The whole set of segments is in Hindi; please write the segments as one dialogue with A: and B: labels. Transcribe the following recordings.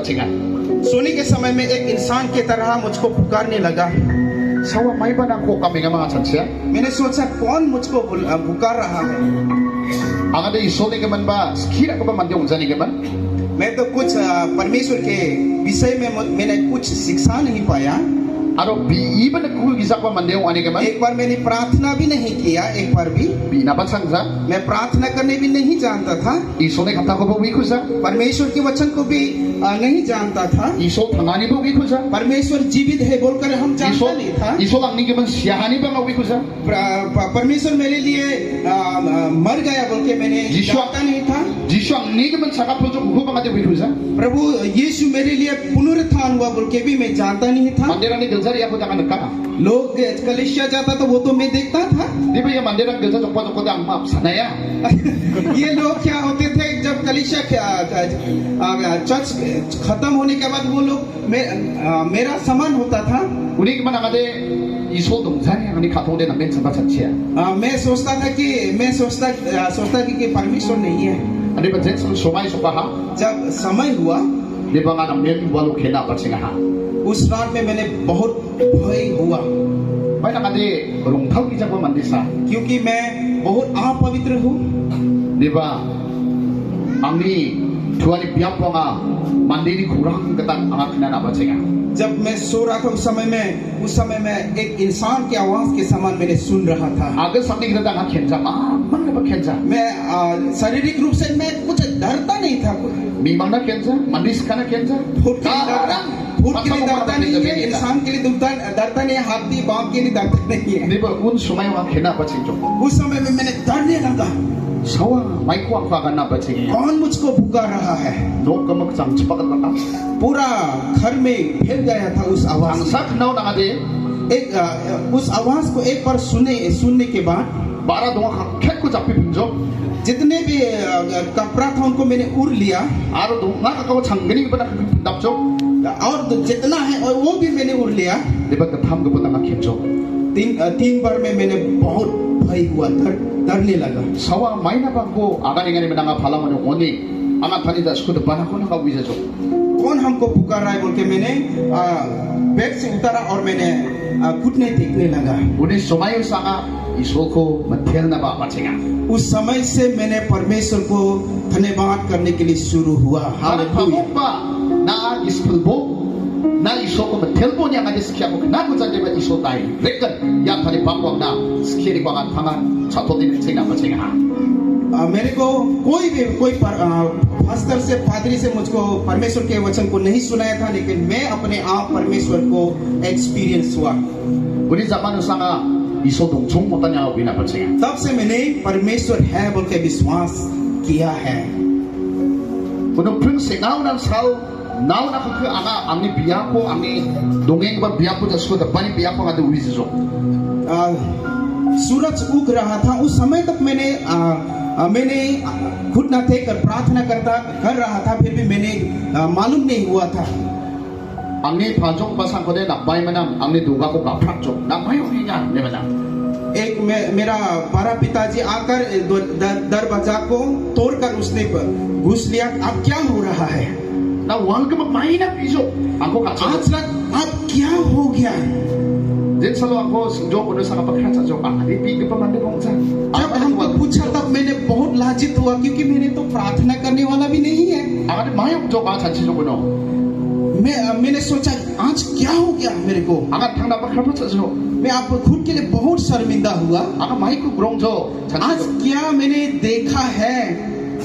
A: सोने के समय में एक इंसान की तरह मुझको पुकारने लगा।
B: Sawa may ba nang kami nga mga sansya?
A: मैंने सोचा कौन मुझको पुकार रहा है।
B: Ang ada isole ka man ba? Kira ka ba man yung zani ka man?
A: मैं तो कुछ परमेश्वर के विषय में मैंने कुछ शिक्षा नहीं पाया।
B: Aro bi iba na kuhu gisak ba man yung ani ka man?
A: एक बार मैंने प्रार्थना भी नहीं किया, एक बार भी
B: Bi napatsang sa?
A: मैं प्रार्थना करने भी नहीं जानता था।
B: Isole kata ko ba wiku sa?
A: परमेश्वर के वचन को भी नहीं जानता था।
B: Isol tangani ba wiku sa?
A: परमेश्वर जीवित है बोलकर हम जानता नहीं था।
B: Isol ang ni ka man siyahani ba nga wiku sa?
A: परमेश्वर मेरे लिए मर गया बोल के मैंने जानता नहीं था।
B: Jisho ang ni ka man sakap po kuhu ba nga wiku sa?
A: प्रभु यीशु मेरे लिए पुनरुत्थान हुआ बोल के भी मैं जानता नहीं था।
B: Mandira ni gilzari ako tangan nagkaka.
A: लोग कलीसिया जाता तो वो तो मैं देखता था।
B: Di ba yung mandira gilzari ko ang map sanaya?
A: ये लोग क्या होते थे जब कलीसिया चर्च खत्म होने के बाद वो लोग मेरा सामान होता था।
B: Uni ka man ang ade isol dong zani ang ni katong din ang men sa batsatsia.
A: मैं सोचता कि परमेश्वर नहीं है।
B: Adi ba jen sa somay sa baha?
A: जब समय हुआ
B: Di ba nga ng men walo kena patsingaha?
A: उस रात में मैंने बहुत भय हुआ
B: May nakadi rungtaw ki jago mandisa.
A: क्योंकि मैं बहुत अपवित्र हूँ।
B: Di ba? Ang ni tuwali biyapo nga mandiri kurang katang ang kinana patsingaha.
A: जब मैं सो रहा था उस समय में एक इंसान की आवाज के समान मैंने सुन रहा था।
B: Agar sa ni katang ang kenja man na ba kenja?
A: मैं शारीरिक रूप से मैं कुछ डरता नहीं था।
B: Mi man na kenja? Mandis ka na kenja?
A: फूट के लिए डरता नहीं है, इंसान के लिए डरता नहीं है, हाथी बाप के लिए डरता नहीं है।
B: Di ba un sumay ang kena patsingjo?
A: उस समय में मैंने डरने लगा,
B: Sawa may kuang ka na patsingaha.
A: कौन मुझको पुकार रहा है।
B: No ka magsang chipakat mata.
A: पूरा घर में फैल गया था उस आवाज
B: Ang sak naw na ade
A: उस आवाज को एक बार सुनने के बाद
B: para dong ka ket ko japi pinjo.
A: जितने भी कपड़ा था उनको मैंने उड़ लिया
B: Aro dong nga ka changgani ba na dapjo?
A: और जितना है और वो भी मैंने उड़ लिया।
B: Di ba katham ka ba na kenjo?
A: तीन बार में मैंने बहुत भय हुआ, डरने लगा।
B: Sawa may na ba ko agani ngani mananga palaman yung oni. Ang atani da skud ba na ko nakawisa jo.
A: कौन हमको पुकार रहा है बोल के मैंने बैग से उतारा और मैंने घुटने टेकने लगा।
B: Uni sumayo sanga isoko mathel na ba patsinga.
A: उस समय से मैंने परमेश्वर को धन्यवाद करने के लिए शुरू हुआ। Hallelujah.
B: Pa na ispulbo na isoko mathel po niya ngadi skya ko na ko jande ba isotai. Rekan yang tani bangwang na skiri ko ang tangan sa totin singa patsinga.
A: मेरे को कोई पास्टर से पादरी से मुझको परमेश्वर के वचन को नहीं सुनाया था, लेकिन मैं अपने आप परमेश्वर को एक्सपीरियंस हुआ।
B: Uni zaman sanga isodong chung mo tanya bina patsinga.
A: तब से मैंने परमेश्वर है बोल के विश्वास किया है।
B: Kuno pring singaw ng sao naw na ko anga angni biyapo angni dongeng ba biyapo da sko da pani biyapo nga da wizo.
A: सूरज उग रहा था उस समय तक मैंने घुटना टेक कर प्रार्थना कर रहा था, फिर भी मैंने मालूम नहीं हुआ था।
B: Angni pajong pasang ko de nakbay manam angni duga ko ka prakjo nakbay uni nga ne manam.
A: एक मेरा बड़ा पिताजी आकर दरवाजा को तोड़कर उसने घुस लिया। अब क्या हो रहा है?
B: Na wal ka magmay na piso. Ako ka
A: आज रात अब क्या हो गया?
B: Din salo ako jo ko sa kapaghat sa jo adi pi pa man ko sa.
A: जब हमको पूछा तब मैंने बहुत लाजित हुआ, क्योंकि मैंने तो प्रार्थना करने वाला भी नहीं है।
B: Adi mayok jo ka sa jo ko no.
A: मैंने सोचा आज क्या हो गया मेरे को।
B: Angat thang na pakhat sa jo.
A: मैं आप खुद के लिए बहुत शर्मिंदा हुआ।
B: Aka may ko grong jo.
A: आज क्या मैंने देखा है,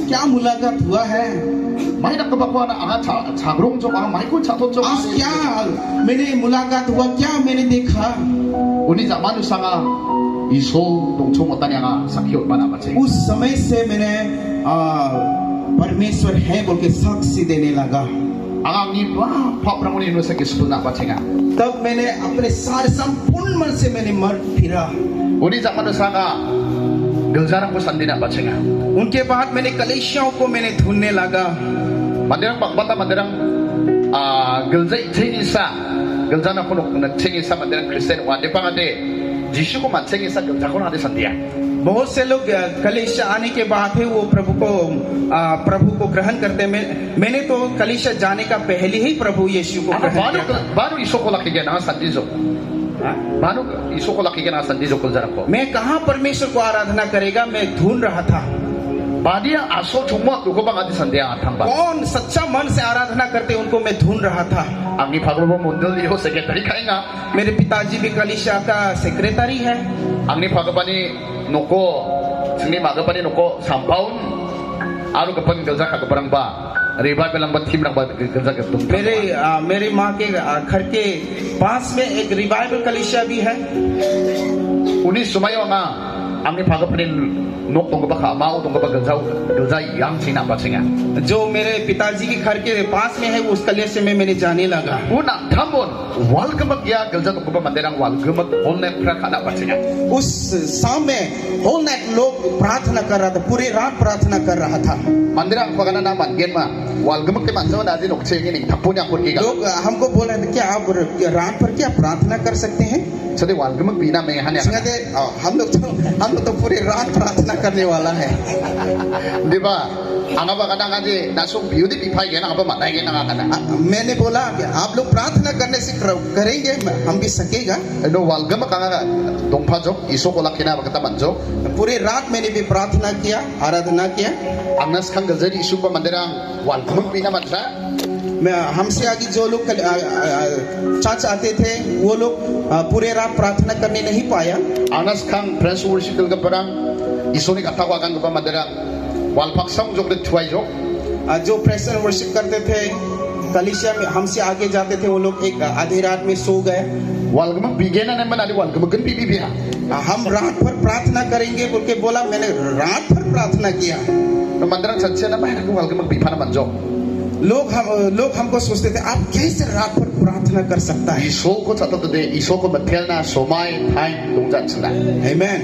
A: क्या मुलाकात हुआ है,
B: May nakabakwa na angat sa grong jo ang may ko sa to jo.
A: आज क्या मैंने मुलाकात हुआ, क्या मैंने देखा।
B: Uni zaman sanga iso dong chung mo tanya nga sakyo ba na patsinga.
A: उस समय से मैंने परमेश्वर है बोल के साक्षी देने लगा।
B: Ang ni ba paprang uni no sa kisul na patsinga.
A: तब मैंने अपने सारे संपूर्ण मन से मैंने मर फिरा।
B: Uni zaman sanga giljarang ko sandi na patsinga.
A: उनके बाद मैंने कलीसियाओं को मैंने ढूंढने लगा।
B: Madirang pagbata madirang giljay tingisa giljana ko na tingisa madirang Kristen wa di pa nga de जिशु को 만생에 싹 자고 나대 산디야.
A: बहुत से लोग कलीसिया आने के बाद ही वो प्रभु को ग्रहण करते हैं। मैंने तो कलीसिया जाने का पहले ही प्रभु यीशु को ग्रहण किया था।
B: 바로 이소콜라키게 나 산디죠. 바로 이소콜라키게 나 산디죠 콜자라고.
A: मैं कहाँ परमेश्वर को आराधना करेगा, मैं ढूंढ रहा था।
B: 바디야 아소 종목 누구 방아디 산디야 탕바.
A: कौन सच्चा मन से आराधना करते उनको मैं ढूंढ रहा था।
B: आंगी भागवत मंडल यो सेक्रेटरी खाएगा.
A: मेरे पिताजी भी कलीसिया का सेक्रेटरी है।
B: आंगी भागवतनी 놓고 승리 마그바니 놓고 3파운 아루 급한 결자 가급랑 바 रिवाइवल ब थीम रंग गंजा के तुम
A: मेरे माँ के घर के पास में एक रिवाइवल कलीसिया भी है।
B: उन्हीं सुमायोंगा आमने भागपने नोक तोंग बखा माउ तोंग बखा गंजा यांग सीना बचेंगे।
A: जो मेरे पिताजी के घर के पास में है उस कलीसिया में मैंने जाने लगा।
B: वो ना थम्बोन वालगमक या गंजा तोंग बखा मंदिरंग वालगमक होने प्रखाना बचेंगे।
A: उस शाम में होल नाइट लोग प्रार्थना कर रहा था, पूरे रात प्रार्थना कर रहा था।
B: मंदिरंग पगना ना मंगेन मा वालगमक के मंजो ना दिन उकसेंगे नहीं थप्पोन्या कुर्कीगा।
A: लोग हमको बोल रहे थे क्या आप रात पर क्या प्रार्थना कर सकते हैं?
B: सदे वालगमक बिना में हने
A: हम लोग तो पूरी रात प्रार्थना करने वाला है।
B: दिबा आंगा बगना गाजे नासुक बियुदी बिफाई के ना अब मनाएंगे ना गाना।
A: मैंने बोला कि आप लोग प्रार्थना करने से करेंगे, हम भी सकेगा।
B: नो वालगमक आंगा दोंफा जो इसो को लखना बकता मंजो
A: पूरी रात मैंने भी प्रार्थना किया, आराधना किया।
B: अंगस खंग गजरी इसु को मंदिरा वालगमक बिना मंत्रा
A: हमसे आगे जो लोग चर्च आते थे वो लोग पूरे रात प्रार्थना करने नहीं पाया।
B: आनस खंग प्रेस वर्शिप के परंग इसोनी कथा वागन को मंदिरा वालफक संग जो के छुआई जो
A: प्रेस वर्शिप करते थे कलीसिया में हमसे आगे जाते थे वो लोग एक आधी रात में सो गए।
B: वालगमक बिगेना ने मनाली वालगमक गन बीबी भी
A: हम रात भर प्रार्थना करेंगे बोल के बोला। मैंने रात भर प्रार्थना किया
B: तो मंदिरा सच्चे ना मैं वालगमक बिफाना मंजो।
A: लोग हमको सोचते थे आप कैसे रात भर प्रार्थना कर सकता है?
B: ईशो को चाहते थे ईशो को बथेलना सोमाय टाइम दूंगा
A: आमीन।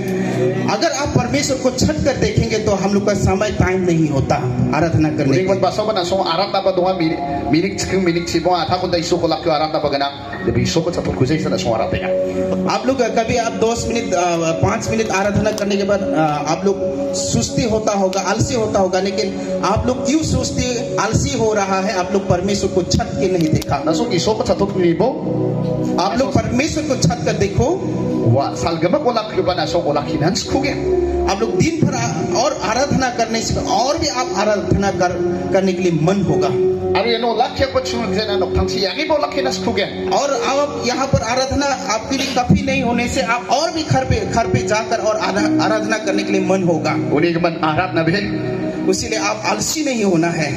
A: अगर आप परमेश्वर को छट कर देखेंगे तो हम लोग का समय टाइम नहीं होता आराधना करने
B: के। बासो बना सो आराधना बदुआ मिनिक चिकन मिनिक चिबो आथा को ईशो को लाके आराधना बगना जब ईशो को चाहते खुशी से सो आराधना। आप लोग
A: कभी आप 10 मिनट 5 मिनट आराधना करने के बाद आप लोग सुस्ती होता होगा, आलसी होता होगा, लेकिन आप लोग क्यों सुस्ती आलसी हो रहा है? आप लोग परमेश्वर को छत के नहीं देखा।
B: नसो ईशो को छतो निबो
A: आप लोग परमेश्वर को छत कर देखो।
B: वा सालगमा को लाख के बना सो को लाख हिनंस खुगे।
A: आप लोग दिन भर और आराधना करने से और भी आप आराधना करने के लिए मन होगा।
B: अरे नो लाख के कुछ जना नो थंसी आगे बो लाख हिनंस खुगे। और
A: आप यहाँ पर आराधना आपके लिए काफी नहीं होने से आप और भी घर पे जाकर और आराधना करने के लिए मन होगा।
B: उन्हीं के मन आराधना भी
A: उसीलिए आप आलसी नहीं होना है।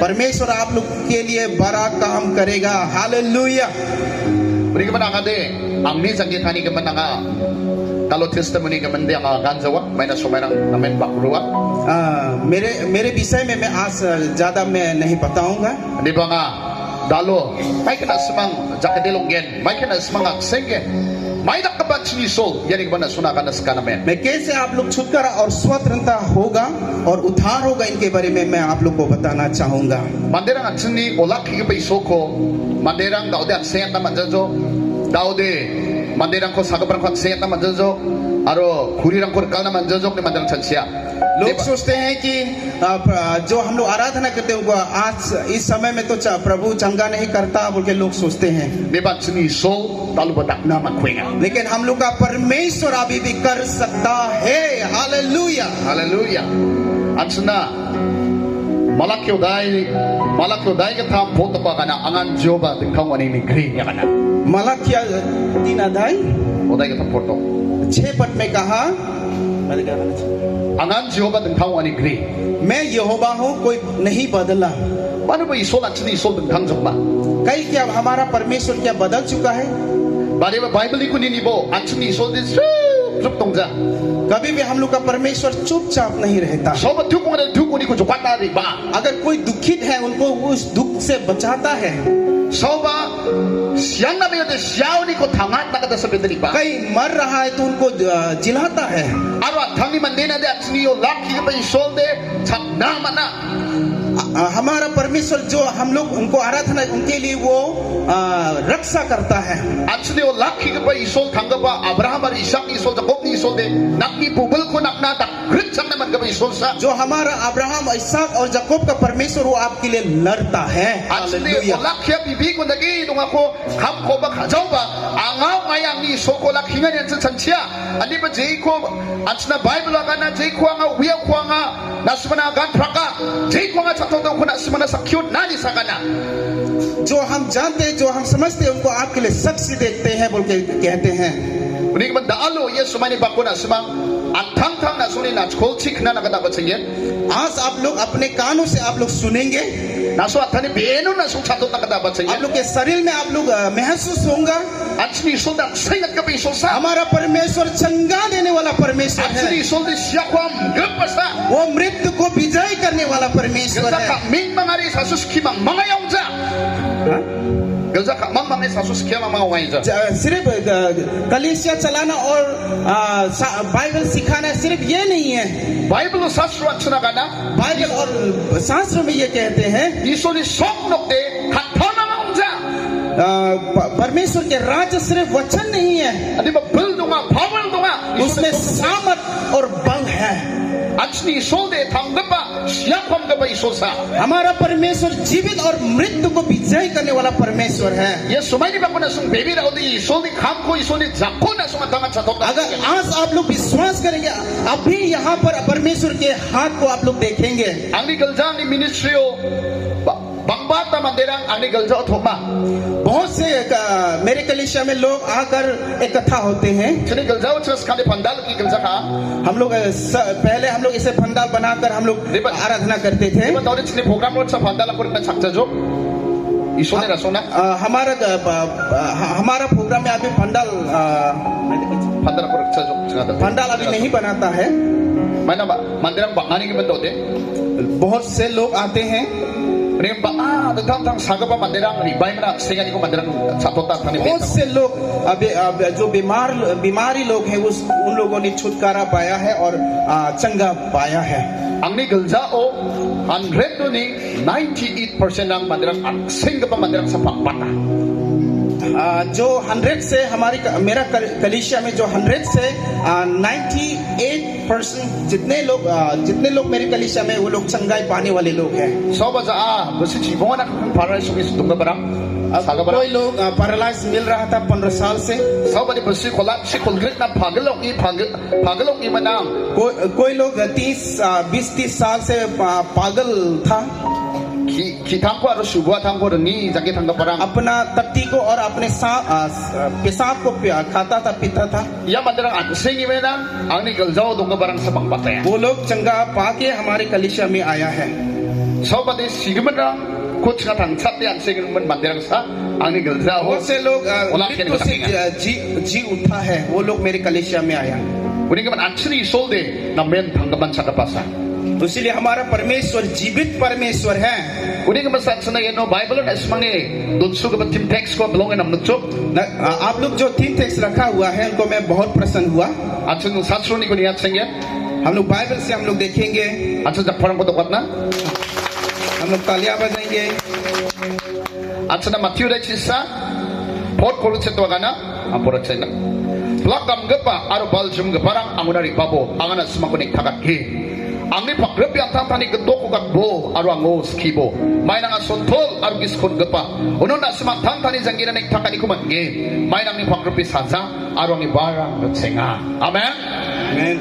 A: परमेश्वर आप लोग के लिए बड़ा काम करेगा। हालेलुया। मेरे विषय में मैं आज ज्यादा मैं नहीं बताऊंगा।
B: दालो मैं कना semang jakade longgen मैं कना semangat senggen मैं तक बचनी सोल यानी बना सुना का नस्काना में
A: मैं कैसे आप लोग छुटकारा और स्वतंत्रता होगा और उद्धार होगा इनके बारे में मैं आप लोग को बताना चाहूंगा।
B: मंदिरंग अच्छी ओला की पैसों को मंदिरंग दाऊदे अच्छे ना मंजो दाऊदे मंदिरंग को सागपरंग को अच्छे ना मंजो आरो खुरीरंग को कल ना मंजो ने मंदिरंग चंचिया।
A: लोग सोचते हैं कि जो हम लोग आराधना करते हैं आज इस समय में तो प्रभु चंगा नहीं करता बोल के लोग सोचते हैं। लेकिन हम लोग का परमेश्वर अभी भी कर सकता है। Hallelujah hallelujah.
B: अच्छा Malakyodai के थाम फोटो पकाना अंगन जोबा दिखाऊं वाली निगरी या करना
A: मलाकिया 3 अध्याय
B: उदाई के थाम फोटो
A: 6 पद में कहा
B: अंगन जोबा दिखाऊं वाली निगरी
A: मैं यहोवा हूँ कोई नहीं बदला।
B: मानो वो ईशो अच्छी ईशो दिखाऊं जोबा
A: कई क्या हमारा परमेश्वर क्या बदल चुका है?
B: बारे में बाइबल लिखो नहीं निबो अच्छी ईशो दिस चुप तोंजा
A: कभी भी हम लोग का परमेश्वर चुपचाप नहीं रहता। अगर कोई दुखित है उनको उस दुख से बचाता है। कई मर रहा है तो उनको जिलाता है। हमारा परमेश्वर परमेश्वर जो हम लोग उनको आराधना उनके लिए वो रक्षा करता है।
B: Actually, o laki ka ba isol tangga ba Abraham ar Isaac isol Jacob ni isol de nakni bubul ko nakna tak grit sang naman ka ba isol sa.
A: जो हमारा अब्राहम इसहाक और याकूब का परमेश्वर वो आपके लिए लड़ता है।
B: Actually,
A: hallelujah.
B: o laki bibi ko nagi dong ako ham ko ba khajaw ba angaw ngayang ni isol ko laki nga yan sa santia. Ani ba jay ko na Bible aga na jay ko nga wiyaw ko nga nasmana gan praka jay ko nga chato ko nasmana sa cute nani sa kana.
A: जो हम जानते हैं जो हम समझते हैं उनको आपके लिए शख्स देखते हैं बोल के कहते हैं।
B: Unik man daalo yes sumani ba ko na simang antang tang na suni na skol chik na nakadapat sa yan.
A: आज आप लोग अपने कानों से आप लोग सुनेंगे,
B: Naso atani beno na sung chato nakadapat sa
A: आप
B: yan.
A: लोग के शरीर में आप लोग महसूस होगा
B: Actually, isol da saingat ka ba isol sa.
A: हमारा परमेश्वर चंगा देने वाला परमेश्वर
B: Actually,
A: है।
B: isol di siya ko am gapasa.
A: वो मृत्यु को विजय करने वाला परमेश्वर
B: Gaza
A: है।
B: ka min mangari sa sus kimang mga yongja.
A: हाँ?
B: Gaza ka mang mangari sa sus kimang mga yongja.
A: सिर्फ कलीसिया चलाना और बाइबल सिखाना सिर्फ ये नहीं है।
B: Bible sa surat sunagana.
A: Bible और शास्त्र में ये कहते हैं
B: Isol di sok nok de katona yongja.
A: परमेश्वर के राज्य सिर्फ वचन नहीं है,
B: Adi ba bel dunga power dunga.
A: उसमें सामर्थ और बल है।
B: Actually, isol de tanggapa siya ko am gaba isol sa.
A: हमारा परमेश्वर जीवित और मृत्यु को विजय करने वाला परमेश्वर है।
B: Yes, sumay di ba ko na sung baby raw di isol di kam ko isol di zakko na sung tangan sa tok.
A: अगर आज आप लोग विश्वास करेंगे अभी यहाँ पर परमेश्वर के हाथ को आप लोग देखेंगे।
B: Ang ni galja ni ministry o bangbat na manderang ang ni galja o thoma.
A: बहुत से मेरे कलीसिया में लोग आकर इकट्ठा होते हैं।
B: Sini galja o chas kali pandal ki galja ka.
A: हम लोग पहले हम लोग इसे पंडाल बनाकर हम लोग आराधना करते थे।
B: Diba tawid sini program mo sa pandal ako na sakta jo. Isol ni rasona.
A: हमारा प्रोग्राम में अभी
B: Pandal ako sa jo.
A: Pandal अभी नहीं बनाता है।
B: May na ba manderang bangani ki bando de.
A: बहुत से लोग आते हैं,
B: Rin ba dagdang saga pa manderang ni bay mana singa ni ko manderang sa tota tani
A: बहुत
B: beta.
A: से लोग अभी जो बीमारी लोग हैं उन लोगों ने छुटकारा पाया है और चंगा पाया है।
B: Ang ni galja o 100 do ni 98% ng manderang ang singa pa manderang sa pakpata.
A: जो 100 से मेरा कलीसिया में जो 100 से 98% जितने लोग मेरे कलीसिया में वो लोग चंगाई पाने वाले लोग हैं।
B: So ba sa basi chibon na para sa mis tunga barang saga
A: कोई
B: barang.
A: लोग पैरालाइज मिल रहा था 15 साल से,
B: So ba di basi kolat si kolgrit na pagalok i manang.
A: कोई लोग 20-30 साल से पागल था।
B: Kitang ko aro subwa tang ko ni sakit hangga barang.
A: अपना टट्टी को और अपने पेशाब को खाता था, पीता था।
B: Ya manderang ang singi menang ang ni galja o tunga barang sa pakpata.
A: वो लोग चंगा पाके हमारे कलीसिया में आया है।
B: So ba di sigman कुछ का थंग छाते ang singi man manderang sa ang ni galja o.
A: बहुत से लोग
B: Wala kaya
A: मृत्यु से जी उठा है, वो लोग मेरे कलीसिया में आया।
B: Kuning ka man actually solde na men hanggaman sa kapasa.
A: तो इसलिए हमारा परमेश्वर जीवित परमेश्वर है।
B: Kuning ka man sa sana yun no Bible at asmangi dunso ka ba tim text ko belongan am nutso.
A: आप लोग जो 3 टेक्स्ट रखा हुआ है उनको मैं बहुत प्रसन्न हुआ।
B: At sa satro ni ko niya singya.
A: हम लोग बाइबल से हम लोग देखेंगे,
B: At sa parang ko tokat na.
A: हम लोग तालियां बजाएंगे।
B: At sa na Matthew da chisa pot ko sa tuwagana ang porat sa ina. Plakam gapa aro baljum gaparang angunari babo angana sumakunik kakaki. Ang ni pagrabi ang tatani gadoko katbo aro angos kibo. May nang sontol aro giskon gapa. Uno na sumatang tani zangira nik takani kumangi. May nang ni pagrabi saza aro ang ibarang gatsenga. Amen.
A: आमीन।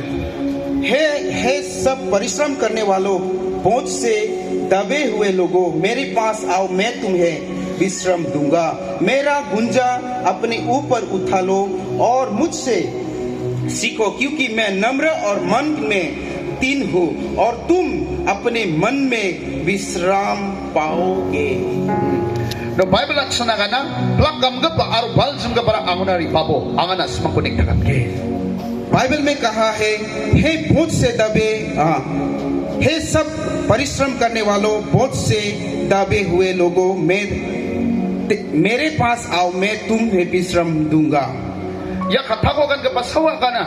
A: हे सब परिश्रम करने वालों, बोझ से दबे हुए लोगों, मेरे पास आओ, मैं तुम्हें विश्राम दूंगा। मेरा गुंजा अपने ऊपर उठा लो और मुझसे सीखो, क्योंकि मैं नम्र और मन में दीन हूँ और तुम अपने मन में विश्राम पाओगे।
B: The Bible at sanagana plakam gapa aro baljum gaparang angunari babo angana sumakunik kakaki.
A: Bible में कहा है, हे बोझ से दबे, हे सब परिश्रम करने वालों, बोझ से दबे हुए लोगों, मेरे पास आओ, मैं तुम्हें विश्राम दूंगा।
B: Ya katago kan ke pasawa kana.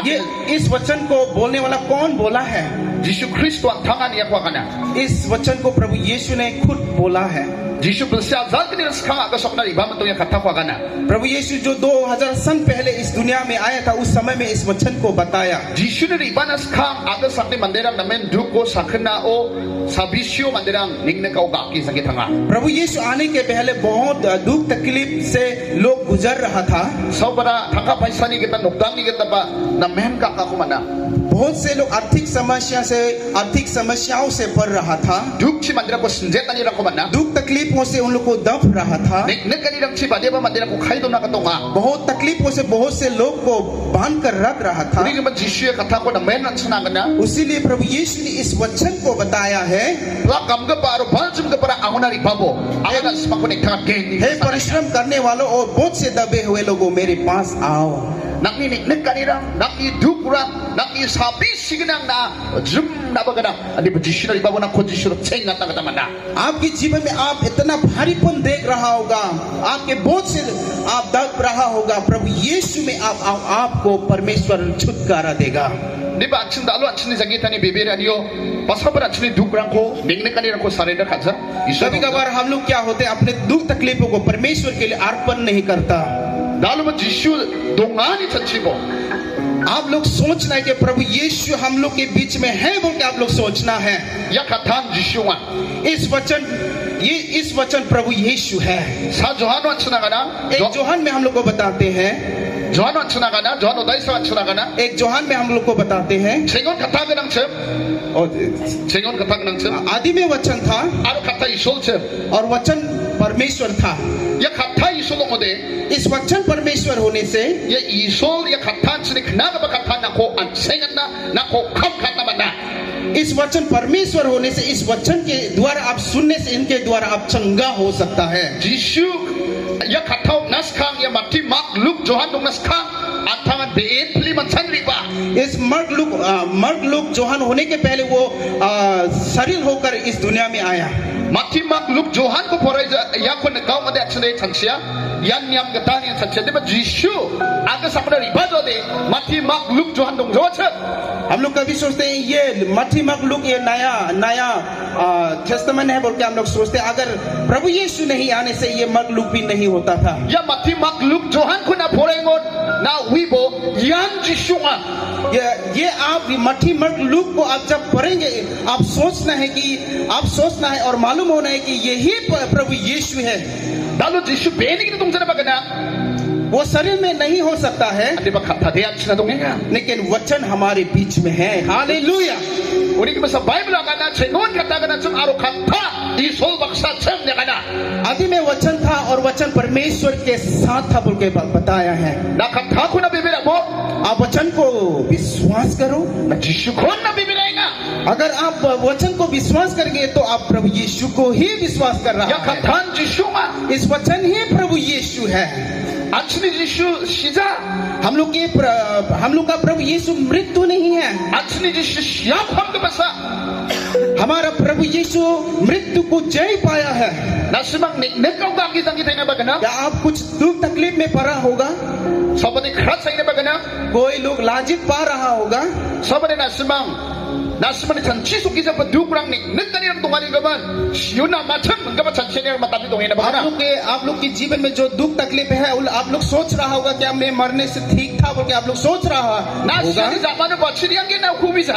A: ये इस वचन को बोलने वाला कौन बोला है?
B: Jisu Kristo ang tangan ya kwa kana.
A: इस वचन को प्रभु यीशु ने खुद बोला है।
B: Jisu bersya zal kini sekarang agak sok dari bama tu yang katago kana.
A: प्रभु यीशु जो 2000 सन पहले इस दुनिया में आया था, उस समय में इस वचन को बताया।
B: Jisu dari bana sekarang agak sakni mandirang namen duko sakna o sabisio mandirang ningne kau gaki sakit tanga.
A: प्रभु यीशु आने के पहले बहुत दुख तकलीफ से लोग गुजर रहा था।
B: Saudara tangka paisa ni kita nukdang ni kita ba namen kakak kumana.
A: बहुत से लोग आर्थिक समस्याओं से पड़ रहा था।
B: Duk si mandirang ko senjata ni rako mana.
A: दुख तकलीफों से उन लोग को दब रहा था।
B: Ningne kanirang si bade ba mandirang ko khai do na katonga.
A: बहुत तकलीफों से बहुत से लोग को बांध कर रख रहा था।
B: Uri naman Jisu ya katago namen ang sunagana.
A: उसीलिए प्रभु यीशु ने इस वचन को बताया है,
B: Lakam ke pa aro balsam ke para angunari babo. Ayan semakunik tangan geni.
A: हे परिश्रम करने वालों और बोझ से दबे हुए लोगों, मेरे पास आओ।
B: Nakinik kanirang, nakidukura, nakisabi signang na zum na bagadang. Adi ba Jisu na babo na ko Jisu tseng na tagamana.
A: आपके जीवन में आप इतना भारीपन देख रहा होगा, आपके बोझ से आप दब रहा होगा, प्रभु यीशु में आपको परमेश्वर छुटकारा देगा।
B: Di ba ansin dalo ansin jagita ni bibir aniyo pasapar ansin dukrang ko ningne kanirang ko surrender kaza.
A: कभी कभार हम लोग क्या होते हैं, अपने दुख तकलीफों को परमेश्वर के लिए अर्पण नहीं करता।
B: Dalo ba Jisu dongani chachibo.
A: आप लोग सोचना है कि प्रभु यीशु हम लोग के बीच में है, बोल के आप लोग सोचना है।
B: Ya katan Jisu wa.
A: इस वचन प्रभु यीशु है।
B: Sa Johano ansunagana.
A: एक जोहन में हम लोग को बताते हैं,
B: Johano ansunagana. Johano daisa ansunagana.
A: एक जोहन में हम लोग को बताते हैं,
B: Sengon kataganang sem.
A: और
B: Sengon kataganang sem.
A: आदि में वचन था
B: Aro kata isol sem.
A: और वचन परमेश्वर था।
B: Ya kata isol ngode.
A: इस वचन परमेश्वर होने से
B: Ya isol ya katan sini kenaga ba katan nako ansengan na nako kam kata mana.
A: इस वचन परमेश्वर होने से इस वचन के द्वारा आप सुनने से इनके द्वारा आप चंगा हो सकता है।
B: Jisu ya katau naskang ya mati mak luk Johan dong naskang antangan beet pli mansan riba.
A: इस मर्द लोग जोहन होने के पहले वो शरीर होकर इस दुनिया में आया।
B: Mati mak luk Johan ko porai ya ko negau made atsune chansia yan nyam gatan yan chansia de ba Jisu aga sapna riba do de mati mak luk Johan dong joche.
A: हम लोग कभी सोचते हैं ये मत्ती मखलूक ये नया टेस्टामेंट है बोल के हम लोग सोचते हैं, अगर प्रभु यीशु नहीं आने से ये मखलूक भी नहीं होता था।
B: Ya mati mak luk Johan ko na porengon na wibo yan Jisu nga.
A: ये आप मट्टी मखलूक को आप जब पढ़ेंगे, आप सोचना है और मालूम होना है कि यही प्रभु यीशु है।
B: Dalo Jisu beni kita tong sana bagana.
A: वो शरीर में नहीं हो सकता है,
B: Adi ba kata de atsuna dong nga.
A: लेकिन वचन हमारे बीच में है। Hallelujah.
B: Uri ki sa Bible agana sengon katagan sum aro kata isol baksa sem ne kana.
A: आदि में वचन था और वचन परमेश्वर के साथ था बोल के बताया है।
B: Na kata ko na bibira mo.
A: आप वचन को विश्वास करो।
B: Na Jisu ko na bibira nga.
A: अगर आप वचन को विश्वास करेंगे तो आप प्रभु यीशु को ही विश्वास कर
B: Ya
A: रहा है।
B: katan Jisu nga.
A: इस वचन ही प्रभु यीशु है।
B: Atsuni Jisu shiza.
A: हम लोग का प्रभु यीशु मृत्यु नहीं है।
B: Atsuni Jisu siap ham ke basa.
A: हमारा प्रभु यीशु मृत्यु को जय पाया है।
B: Na simang nek kau gaki sang kita nga bagana.
A: या आप कुछ दुख तकलीफ में पड़ा होगा,
B: Sabani khat sa ina bagana.
A: कोई लोग लाजित पा रहा होगा,
B: Sabani na simang chanchi su kisa paduk rang nek tani rang tungani gaban. Siuna macam gaban chanchi ne matabi tong ina bagana.
A: आप लोग के जीवन में जो दुख तकलीफ है, आप लोग सोच रहा होगा कि मैं मरने से ठीक था बोल के आप लोग सोच रहा
B: Na
A: होगा।
B: sini zaman bachiri yang na kubisa.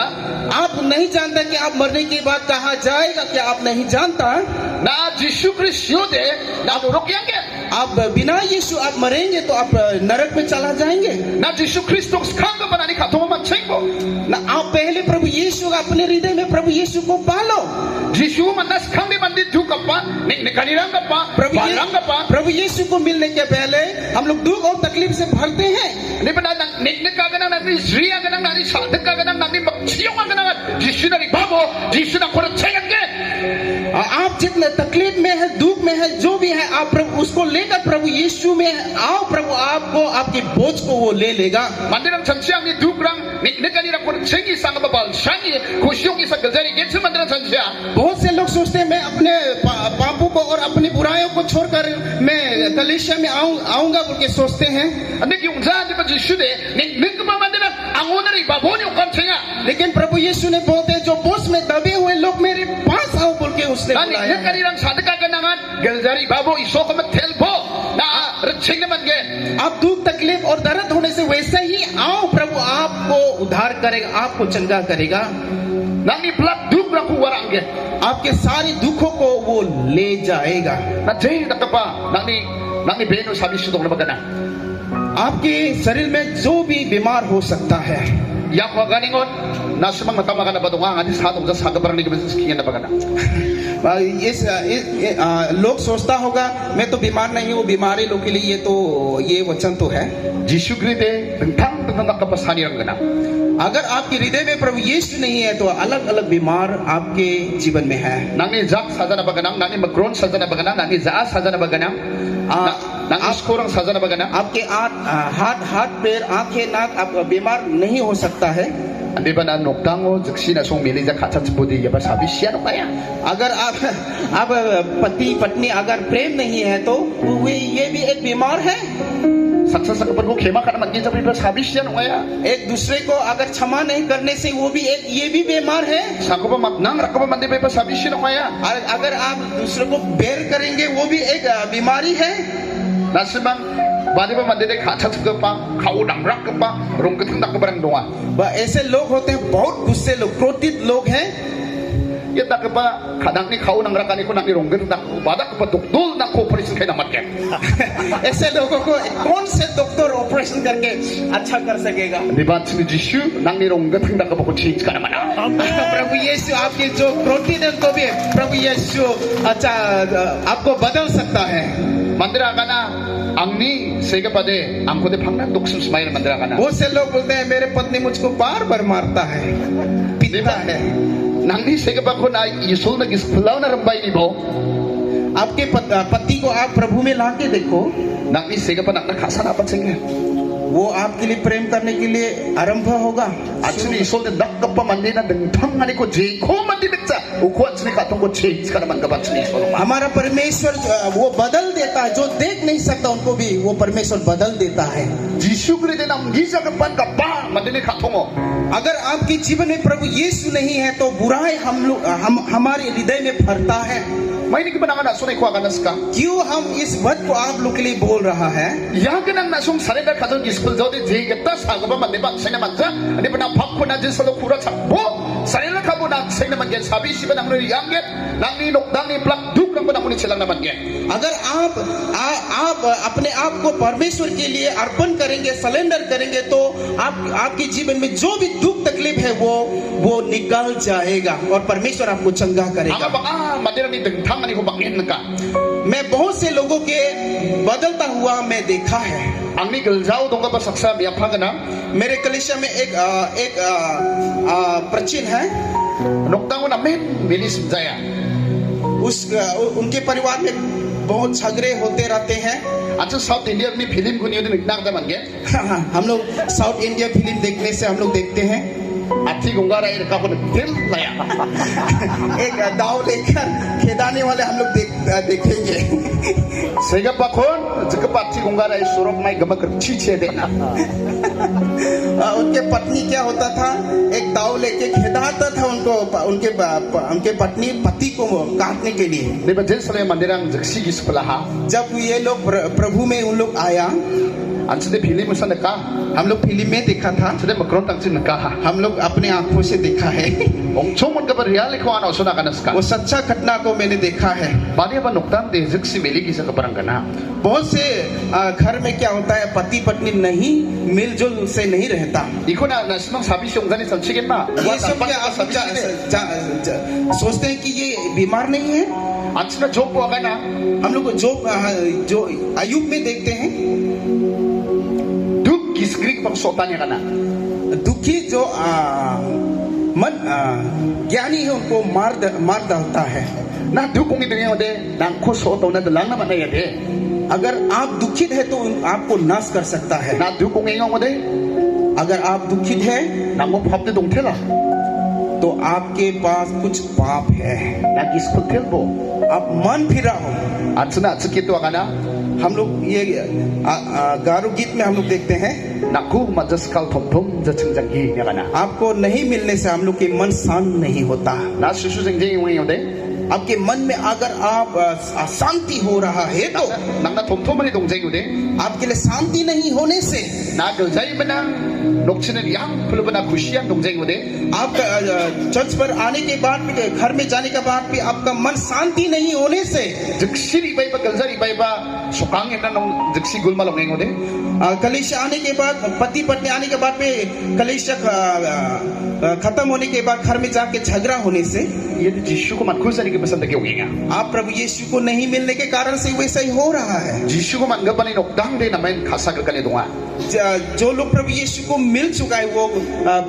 A: आप नहीं जानते कि आप मरने के बाद कहाँ जाएगा, क्या आप नहीं जानता।
B: Na Jisu Kristus de na dorok yang ke.
A: आप बिना यीशु आप मरेंगे तो आप नरक में चला जाएंगे
B: Na Jisu Kristus kang ka banani katong matsengo.
A: ना। आप पहले प्रभु यीशु का अपने हृदय में प्रभु यीशु को पालो।
B: Jisu manas kang di mandi du kapa nek kanirang kapa barang kapa.
A: प्रभु यीशु को मिलने के पहले हम लोग दुख और तकलीफ से भरते हैं।
B: Ni pada nek kaganang nani Sri kaganang nani Sadak kaganang nani Maksiyong kaganang Jisu dari babo Jisu na korat sayan ke.
A: आप जितने तकलीफ में है, दुख में है, जो भी है आप प्रभु उसको लेकर प्रभु यीशु में आओ, प्रभु आपको आपके बोझ को वो ले लेगा।
B: Mandirang sansiang ni dukrang ni kanirang kun sengi sang babal sangi kusyong isa gajari getsu mandirang sansia.
A: बहुत से लोग सोचते हैं मैं अपने पापों को और अपनी बुराइयों को छोड़कर मैं कलीसिया में आऊंगा बोल के सोचते हैं।
B: Anik yung za di ba jisude ni kuma mandirang angonari baboni ukam senga.
A: लेकिन प्रभु यीशु ने बोलते हैं जो बोझ में दबे हुए लोग मेरे पास आओ बोल के उसने
B: Ani
A: बुलाया है।
B: kanirang sadaka kanangan gajari babo iso kama telpo na retsing naman ge.
A: आप दुख तकलीफ और दर्द होने से वैसे ही आओ, प्रभु आपको उद्धार करेगा, आपको चंगा करेगा,
B: Nang ni plak dukrang ku warang ge.
A: आपके सारे दुखों को वो ले जाएगा।
B: Na jay nakapa nang ni beno sabi sudong na bagana.
A: आपके शरीर में जो भी बीमार हो सकता है,
B: Yak wa ganingon na sumang matamakan na badunga ngati sa atong sa gabarang ni gabaskiyan na bagana.
A: लोग सोचता होगा मैं तो बीमार नहीं हूँ, बीमारी लोग के लिए ये वचन तो है।
B: Jisu grite tentang nakapasani rang gana.
A: अगर आपके हृदय में प्रभु यीशु नहीं है तो अलग अलग बीमार आपके जीवन में है।
B: Nang ni jak saja na baganang, nang ni magron saja na baganang, nang ni zaas saja na baganang, nang iskorang saja na baganang.
A: आपके हाथ पैर आंखें नाक आप बीमार नहीं हो सकता है।
B: Andi ba na noktango jaksi na song mili ja kachat budi ya ba sabi siya no kaya.
A: अगर आप पति पत्नी अगर प्रेम नहीं है तो ये भी एक बीमार है।
B: Saksa sa kapag ko khema ka naman gin sabi ba sabi siya no kaya.
A: एक दूसरे को अगर क्षमा नहीं करने से वो भी ये भी बीमार है।
B: Sako ba matnang rakko ba mandi ba sabi siya no kaya.
A: और अगर आप दूसरे को बैर करेंगे वो भी एक बीमारी है।
B: Nasimang badi ba mandi de kachat ka pa, kaudang rak ka pa, rong keteng nak barang doa.
A: ऐसे लोग होते हैं, बहुत गुस्से लोग, क्रोधित लोग हैं।
B: Ya tak ba kadang ni kaudang rakani ko nak ni rong keteng nak badak pa dokdol na ko operation kay namat kaya.
A: ऐसे लोगों को कौन से डॉक्टर ऑपरेशन करके अच्छा कर सकेगा?
B: Di ba si Jisu nang ni rong keteng nak ko change ka naman.
A: प्रभु यीशु आपके जो क्रोधित है तो भी प्रभु यीशु अच्छा आपको बदल सकता है।
B: Mandira ka na angni sega pade angko de phangna duksum smile mandira ka na.
A: बहुत से लोग बोलते हैं मेरे पत्नी मुझको बार बार मारता है, पीटता है।
B: Nangni sega pa ko na Yesu na gispulaw na rambay ni bo.
A: आपके पति को आप प्रभु में लाके देखो,
B: Nangni sega pa nak nakasa na pat singa.
A: वो आपके लिए प्रेम करने के लिए आरंभ होगा।
B: Actually Yesu na dakka pa mandi na dengthang ani ko je ko mandi bitsa. Uko at sini katong ko change ka naman gabat ni Yesu.
A: हमारा परमेश्वर वो बदल देता है, जो देख नहीं सकता उनको भी वो परमेश्वर बदल देता है।
B: Jisu kri de nam gisa ka pan ka pa mandi ni katongo.
A: अगर आपके जीवन में प्रभु यीशु नहीं है तो बुराई हमारे हृदय में भरता है।
B: May ni kibanangan na sunay ko aganas ka.
A: क्यों हम इस बात को आप लोग के लिए बोल रहा है?
B: Yang kanang nasong sarenda katong gispul jodi je gata sa gaba mandi ba sa naman sa. Ani pa na pakko na din sa lokura sa bo. Sarila ka mo na sa naman gen sabi si ba nang yang get nang ni nokdang ni plak duk nang panahon silang naman gen.
A: अगर आप अपने आप को परमेश्वर के लिए अर्पण करेंगे, सरेंडर करेंगे तो आपके जीवन में जो भी दुख तकलीफ है वो निकल जाएगा और परमेश्वर आपको चंगा करेगा।
B: Ang baka madira ni dengthang ani ko bakin ka.
A: मैं बहुत से लोगों के बदलता हुआ मैं देखा है।
B: Ang ni gelzao dong ka ba saksa biya pa kana.
A: मेरे कलीसिया में एक प्रचीन है,
B: Nokdang na men bilis jaya.
A: उनके परिवार में बहुत झगड़े होते रहते हैं।
B: At South India ni film ko niyo din nagdang naman gen.
A: हम लोग साउथ इंडिया फिल्म देखने से हम लोग देखते हैं,
B: At si gungara ir ka ko film laya.
A: एक दाव लेकर खेदाने वाले हम लोग देखेंगे।
B: Sega pa kon jika pa si gungara ir surok mai gama kar chiche de na.
A: उनके पत्नी क्या होता था, एक दाव लेके खेदाता था उनको, उनके पत्नी पति को काटने के लिए।
B: Di ba jel sale mandirang jaksi gispulaha.
A: जब ये लोग प्रभु में उन लोग आया,
B: An sade film mo sa naka.
A: हम लोग फिल्म में देखा था,
B: Sade magkaroon tang sin naka ha.
A: हम लोग अपने आंखों से देखा है।
B: Ong chomon ka ba reali ko ano so nakanas ka.
A: वो सच्चा घटना को मैंने देखा है।
B: Bani ba nokdang de jaksi mili gisa ka parang kana.
A: बहुत से घर में क्या होता है, पति पत्नी नहीं मिलजुल से नहीं रहता।
B: Iko na nasimang sabi siyong gani sa chicken ma.
A: ये सब क्या आप सोचते हैं कि ये बीमार नहीं है?
B: At sina job po ka na.
A: हम लोग जो अयुब में देखते हैं,
B: Duk gisgrig pang sotan niya ka na.
A: दुखी जो ज्ञानी है उनको मार डालता है।
B: Na dukung itu yang ode nang kuso atau na dalang naman na yade.
A: अगर आप दुखित है तो आपको नाश कर सकता है
B: Na dukung yang ode
A: अगर आप दुखित है
B: nang mo pop de dong tela.
A: तो आपके पास कुछ पाप है
B: Na giskul telbo.
A: आप मन फिरा हो
B: At sana sekitu akana
A: हम लोग ये गारो गीत में हम लोग देखते हैं
B: naku majaskal thom jaching janggi ya kana.
A: आपको नहीं मिलने से हम लोग के मन शांत नहीं होता
B: Na susu jengjeng yang ode
A: आपके मन में अगर आप अशांति हो रहा है तो
B: nang na thom mani dong jeng ode
A: आपके लिए शांति नहीं होने से
B: na geljai menang nokchinen yang perlu bena kusian dong jeng ode
A: आप चर्च पर आने के बाद भी घर में जाने के बाद भी आपका मन शांति नहीं होने से
B: jeksiri bai ba geljai bai ba sokang yang nong jeksi gulma long ode
A: कलेश आने के बाद पति पत्नी आने के बाद में कलेश खत्म होने के बाद घर में जाके झगड़ा होने से
B: ये जिसु को मन खुसरी के पसंद के होंगे
A: आप प्रभु यीशु को नहीं मिलने के कारण से वैसा ही हो रहा है
B: जिसु को मन गपने नोकदांग दे नमन खासा करने दूंगा
A: जो लोग प्रभु यीशु को मिल चुका है वो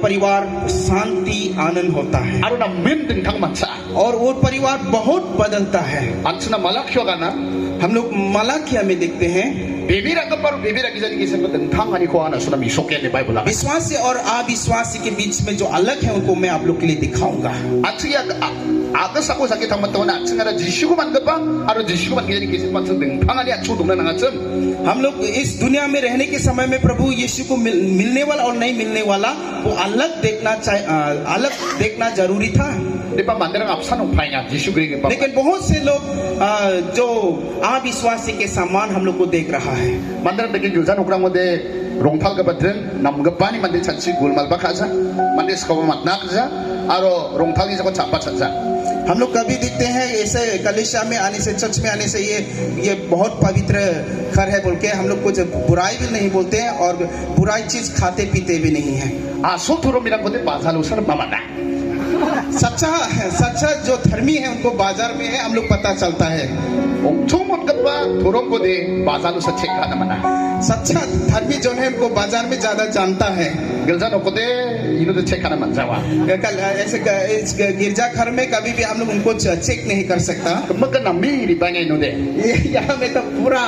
A: परिवार शांति आनंद होता है
B: aru na min ding thang mansa
A: और वो परिवार बहुत बदलता है
B: ansuna malakyo kana
A: हम लोग मलाकिया में देखते हैं
B: bebira kaparu bebira kisani kisen ko ding thang ani ko ana suna mi sokya ne bible la
A: विश्वासी और अविश्वासी के बीच में जो अलग है उनको मैं आप लोग के लिए दिखाऊंगा
B: atsuya agas ako sakit thang mato na atsungara jisu ko man gapa aru jisu ko man kisani kisen man ding thang ani atsu dum na ngatsum
A: हम लोग इस दुनिया में रहने के समय में प्रभु यीशु को मिलने वाला और नहीं मिलने वाला वो अलग देखना जरूरी था
B: Diba mandirang apsan upaya jisu gring pa
A: लेकिन बहुत से लोग जो अविश्वासी के समान हम लोग को देख रहा है
B: mandirang degi giljan ukrang mode rongthal ka badren nam gapani mandi chansi gulmal ba khaja mandi skawa matna khaja aro rongthal gi jako chapa chaja
A: हम लोग कभी देखते हैं ऐसे कलीसिया में आने से चर्च में आने से ये बहुत पवित्र घर है बोल के हम लोग कुछ बुराई भी नहीं बोलते हैं और बुराई चीज खाते पीते भी नहीं है
B: aso thuro mirang mode bazal usar mamana
A: सच्चा जो धर्मी है उनको बाजार में है हम लोग पता चलता है
B: omchong mot gapa thorong ko de bazal usar chekha na mana
A: सच्चा धर्मी जो है उनको बाजार में ज्यादा जानता है
B: giljan ko de ino de chekha na manjawa
A: कल ऐसे इस गिरजा घर में कभी भी हम लोग उनको चेक नहीं कर सकता
B: kemaga nami ri bangai no de
A: यहाँ में तो पूरा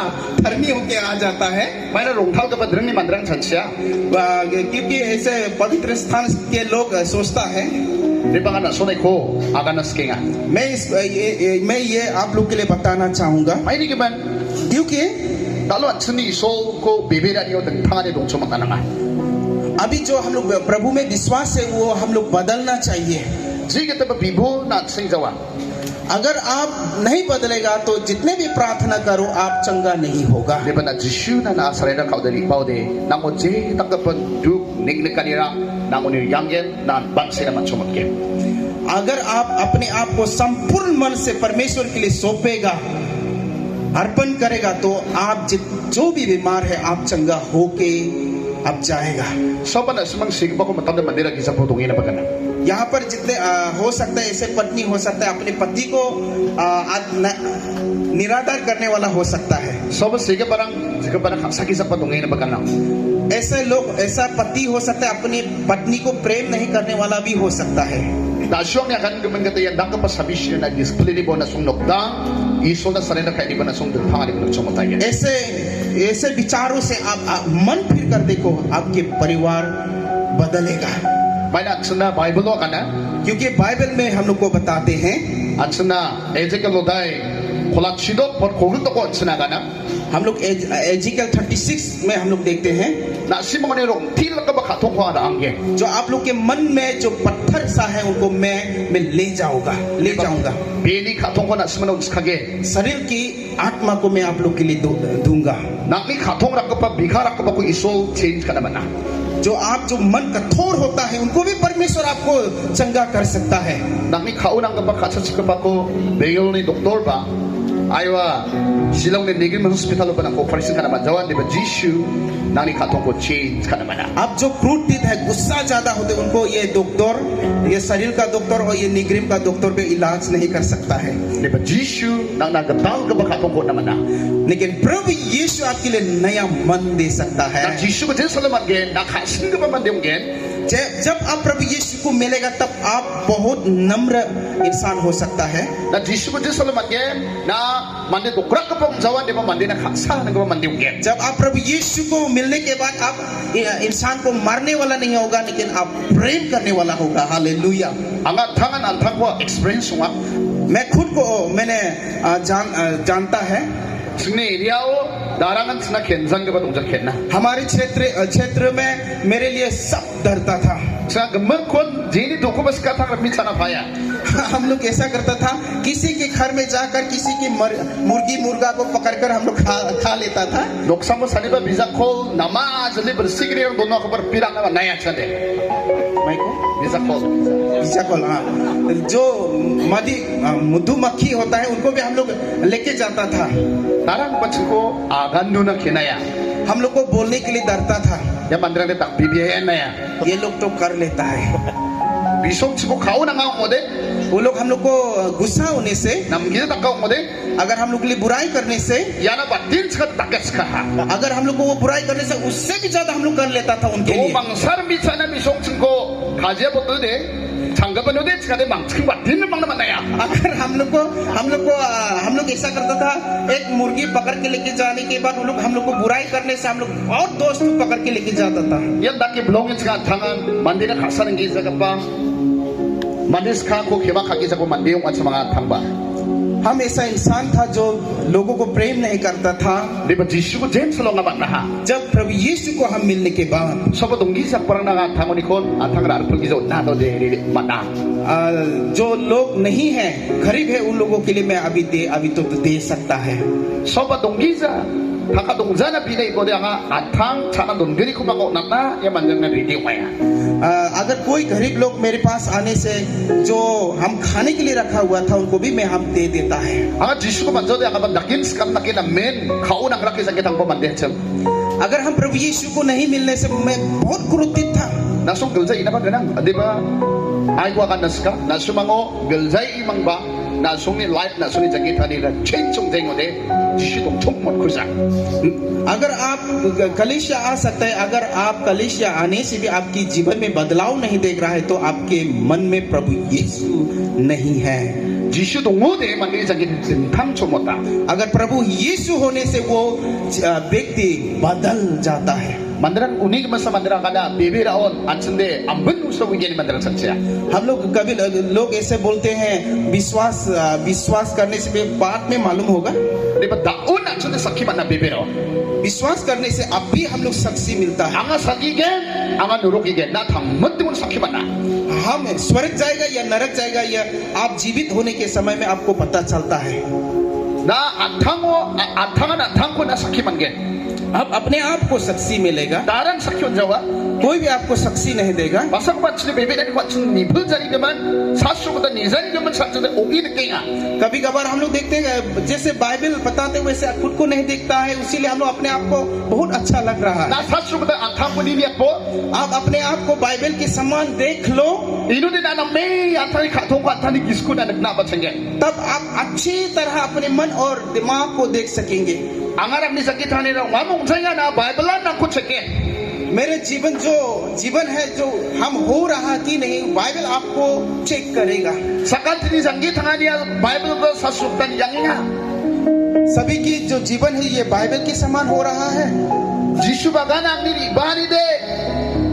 A: धर्मी होके आ जाता है
B: maina rongthal ka badren ni mandrang chansia
A: क्योंकि ऐसे पवित्र स्थान के लोग सोचता है
B: diba kana sonai ko agana skenga
A: मैं ये आप लोग के लिए बताना चाहूंगा
B: maini ki ban
A: क्योंकि
B: dalo atsuni so ko bebera ni odang thane dong choma kana
A: अभी जो हम लोग प्रभु में विश्वास है वो हम लोग बदलना चाहिए
B: jige taba bibo na sing jawa
A: अगर आप नहीं बदलेगा तो जितने भी प्रार्थना करो आप चंगा नहीं होगा
B: diba na jisu na na sarena kaudali paude namo je takapan du nigne kanira namo ni yangyen na banse na manchomatke
A: अगर आप अपने आप को संपूर्ण मन से परमेश्वर के लिए सौंपेगा अर्पण करेगा तो आप जो भी बीमार है आप चंगा होके अब जाएगा
B: soba na simang sigba ko matanda mandira kisa potongin na bagana
A: यहाँ पर जितने हो सकता है ऐसे पत्नी हो सकता है अपने पति को निरादर करने वाला हो सकता है
B: soba sige parang sakit sa potongin na bagana
A: ऐसे लोग ऐसा पति हो सकता है अपनी पत्नी को प्रेम नहीं करने वाला भी हो सकता है
B: Nasyong niya kan gaman kata yan dang ka pasabis niya na display ni bo na sung nokdang isol na sarena kay di ba na sung dulhangan ni bo na sumatayan
A: ऐसे विचारों से आप मन फिर कर देखो आपके परिवार बदलेगा
B: may na atsuna Bible o kana
A: क्योंकि बाइबल में हम लोग को बताते हैं
B: atsuna Ezekiel oday kulat sidok por kogul to ko atsuna kana
A: हम लोग एजिकल 36 में हम लोग देखते हैं
B: na si mga nirong til ka ba katong ko ana angge
A: जो आप लोग के मन में जो पत्थर सा है उनको मैं ले जाऊंगा
B: beli katong ko na simano kage
A: शरीर की आत्मा को मैं आप लोग के लिए दूंगा
B: nakni katong ra ka pa bigara ka ba ko isol change kana mana
A: जो आप जो मन कठोर होता है उनको भी परमेश्वर आपको चंगा कर सकता है
B: nakni kaunang ka ba katsas ka ba ko bengel ni doktor ba aywa silong ni negim hospital ba na ko operation kana ba jawan di ba jisu nakni katong ko change kana mana
A: अब जो क्रूरता है गुस्सा ज्यादा होते उनको ये डॉक्टर ये शरीर का डॉक्टर और ये निग्रिम का डॉक्टर भी इलाज नहीं कर सकता है
B: di ba jisu nang nagatal ka ba katong ko na mana
A: लेकिन प्रभु यीशु आपके लिए नया मन दे सकता है
B: na jisu ba din salamat gen na kasin ka ba man dem gen
A: जब आप प्रभु यीशु को मिलेगा तब आप बहुत नम्र इंसान हो सकता है
B: Na Jisuku Jisala Mande, na Mande to Krakapong Zawan, Deva Mandina Kasa, and go Mandi again.
A: जब आप प्रभु यीशु को मिलने के बाद आप इंसान को मारने वाला नहीं होगा लेकिन आप प्रेम करने वाला होगा hallelujah
B: Anga Tangan and Tangwa experience one.
A: मैं खुद को मैंने जानता है
B: Sini Riao, Darangan Sna Kenzanga Batunja Kenna.
A: हमारे क्षेत्र में मेरे लिए सब डरता था
B: Sagamakon, Jini Dokubas Kata Mitsana Paya.
A: हम लोग ऐसा करता था किसी के घर में जाकर किसी की मुर्गी मुर्गा को पकड़कर हम लोग खा लेता था
B: Doksamo Saliba Bizakol, Namaz, Liber Sigri, Donokabar Piranga Naya Chade. Bizakol.
A: बिजाकल हाँ जो मधुमक्खी होता है उनको भी हम लोग लेके जाता था
B: Tarang Pachiko, Aganduna Kenaya.
A: हम लोग को बोलने के लिए डरता था
B: Yamandra de Bibianaya.
A: ये लोग तो कर लेता है
B: Bishop Chico Kauna Mode,
A: वो लोग हम लोग को गुस्सा होने से
B: Namgida Mode,
A: अगर हम लोग के लिए बुराई करने से
B: Yana Batinska Takaska.
A: अगर हम लोग को वो बुराई करने से उससे भी ज्यादा हम लोग कर लेता था उनके लिए
B: Mangsar Mitsana Bishop Chico, Kajabotude. Changapanude, Skade Mangskin, but didn't Manamaya.
A: अगर हम लोग ऐसा करता था एक मुर्गी पकड़ के लेके जाने के बाद हम लोग को बुराई करने से हम लोग और दोस्त पकड़ के लेके जाता था
B: Yandaki belongings got Tangan, Mandina Kasan Gizagapa, Mandiska, Kukima Kakizako Mandium, and some Tamba.
A: हम ऐसा इंसान था जो लोगों को प्रेम नहीं करता था
B: Liba Jishu James along about Naha.
A: जब प्रभु यीशु को हम मिलने के बाद
B: Sopatungisa Paranga Tamonicon, and Tangar Pugizo, Nado de Mana.
A: जो लोग नहीं हैं गरीब है उन लोगों के लिए मैं अभी तो दे सकता है
B: Sopatungisa. Takadungzana Pide Godanga, Atang, Tanadun Girikumako Nana, Yamandan Reading Maya.
A: अगर कोई गरीब लोग मेरे पास आने से जो हम खाने के लिए रखा हुआ था उनको भी मैं हम दे देता है
B: Aga Jishu Manzo, the Abandakins come Nakina men, Kauna Rakis and Getango Mandensel.
A: अगर हम प्रभु यीशु को नहीं मिलने से मैं बहुत क्रोधित था
B: Nasung Gilzai Inabaganang, Adiba, Aiguaganaska, Nasumango, Gilzai Mangba, Nasuni life, Nasuni Jagitani, change something on there, Jishu Chokmot Kuza.
A: अगर आप कलीसिया आ सकते हैं अगर आप कलीसिया आने से भी आपकी जीवन में बदलाव नहीं देख रहा है तो आपके मन में प्रभु यीशु नहीं है
B: Jishu Mode, Mandi Jagit, Tamchomota.
A: अगर प्रभु यीशु होने से वो व्यक्ति बदल जाता है
B: Mandran unik masa mandra kada bibira on ansende ambun uso wigeni mandra satya.
A: हम लोग कभी लोग ऐसे बोलते हैं विश्वास करने से भी बात में मालूम होगा
B: Liba daun ansende sakhi mana bibira.
A: विश्वास करने से अब भी हम लोग शक्ति मिलता है
B: Anga sagi gen, anga nuruki gen, na tham mutun sakhi mana.
A: हम स्वर्ग जाएगा या नरक जाएगा या आप जीवित होने के समय में आपको पता चलता है
B: Na athango na sakhi mangen.
A: आप अपने आप को शक्ति मिलेगा
B: Daran sakhi jawa.
A: कोई भी आपको शक्ति नहीं देगा
B: Basak bachli bibira ni bachli nibul jari deman, sasu bata nizari deman sakhi de ogi dekenga.
A: कभी कभार हम लोग देखते हैं जैसे बाइबल बताते वैसे खुद को नहीं देखता है इसीलिए हम लोग अपने आप को बहुत अच्छा लग रहा है
B: Na sasu bata athango ni liapo.
A: आप अपने आप को बाइबल के समान देख लो
B: Inu din na me athani khathong athani gisku na nagna bachenge.
A: तब आप अच्छी तरह अपने मन और दिमाग को देख सकेंगे
B: Angarap ni sakit hani na wamong saya na Bible na kucheke.
A: मेरे जीवन है जो हम हो रहा कि नहीं बाइबल आपको चेक करेगा
B: Sakat ni sanggit hani Bible ko sasuktan yanginga.
A: सभी की जो जीवन है ये बाइबल के समान हो रहा है
B: Jishu bagana ang nili bani de.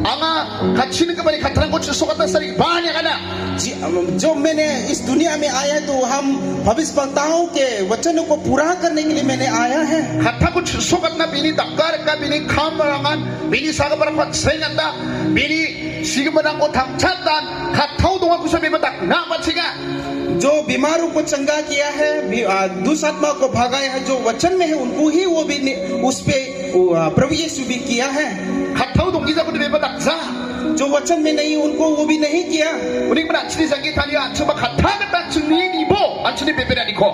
B: Anga kachin ka bari khatran ko sukat na sari bani kana.
A: जो मैंने इस दुनिया में आया है तो हम भविष्यवक्ताओं के वचनों को पूरा करने के लिए मैंने आया है
B: Khatha ko sukat na bini dakar ka bini kamarangan bini saga bara pat senganda bini sigmadang ko thamchatan khathau dunga ko sabi matak na machiga.
A: जो बीमारों को चंगा किया है दुष्ट आत्मा को भगाया है जो वचन में है उनको ही वो भी उस पे प्रभु यीशु भी किया है
B: Khathau dung giza ko di matak sa.
A: जो वचन में नहीं उनको वो भी नहीं किया
B: Unik mana chini sanggit hani achuma khatha ka ta chuni ni bo achuni bebera ni ko.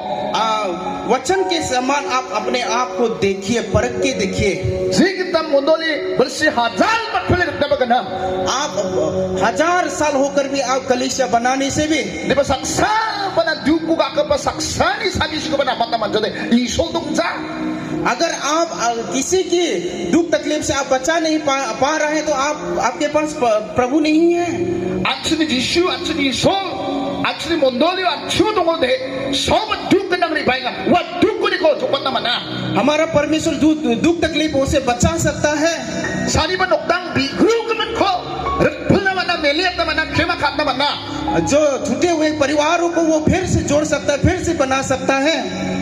A: वचन के समान आप अपने आप को देखिए परख के देखिए
B: Zigita mondoli bersi hazal matpele na bagana.
A: आप 1000 साल होकर भी आप कलीसिया बनाने से भी
B: Di ba saksa bana dug duk ka pa saksani sabi siya ba na mata man jode isol dungja.
A: अगर आप किसी की दुख तकलीफ से आप बचा नहीं पा रहे हैं तो आपके पास प्रभु नहीं है.
B: Actually Jisu actually isol actually mondoli actually dungode sob duk nang ribainga wa duk ko ko jopat naman na.
A: हमारा परमेश्वर दुख तकलीफों से बचा सकता है.
B: Sani ba nokdang bigru ka man ko rupul naman na meliat naman na kema kat naman na.
A: जो टूटे हुए परिवारों को वो फिर से जोड़ सकता है, फिर से बना सकता है.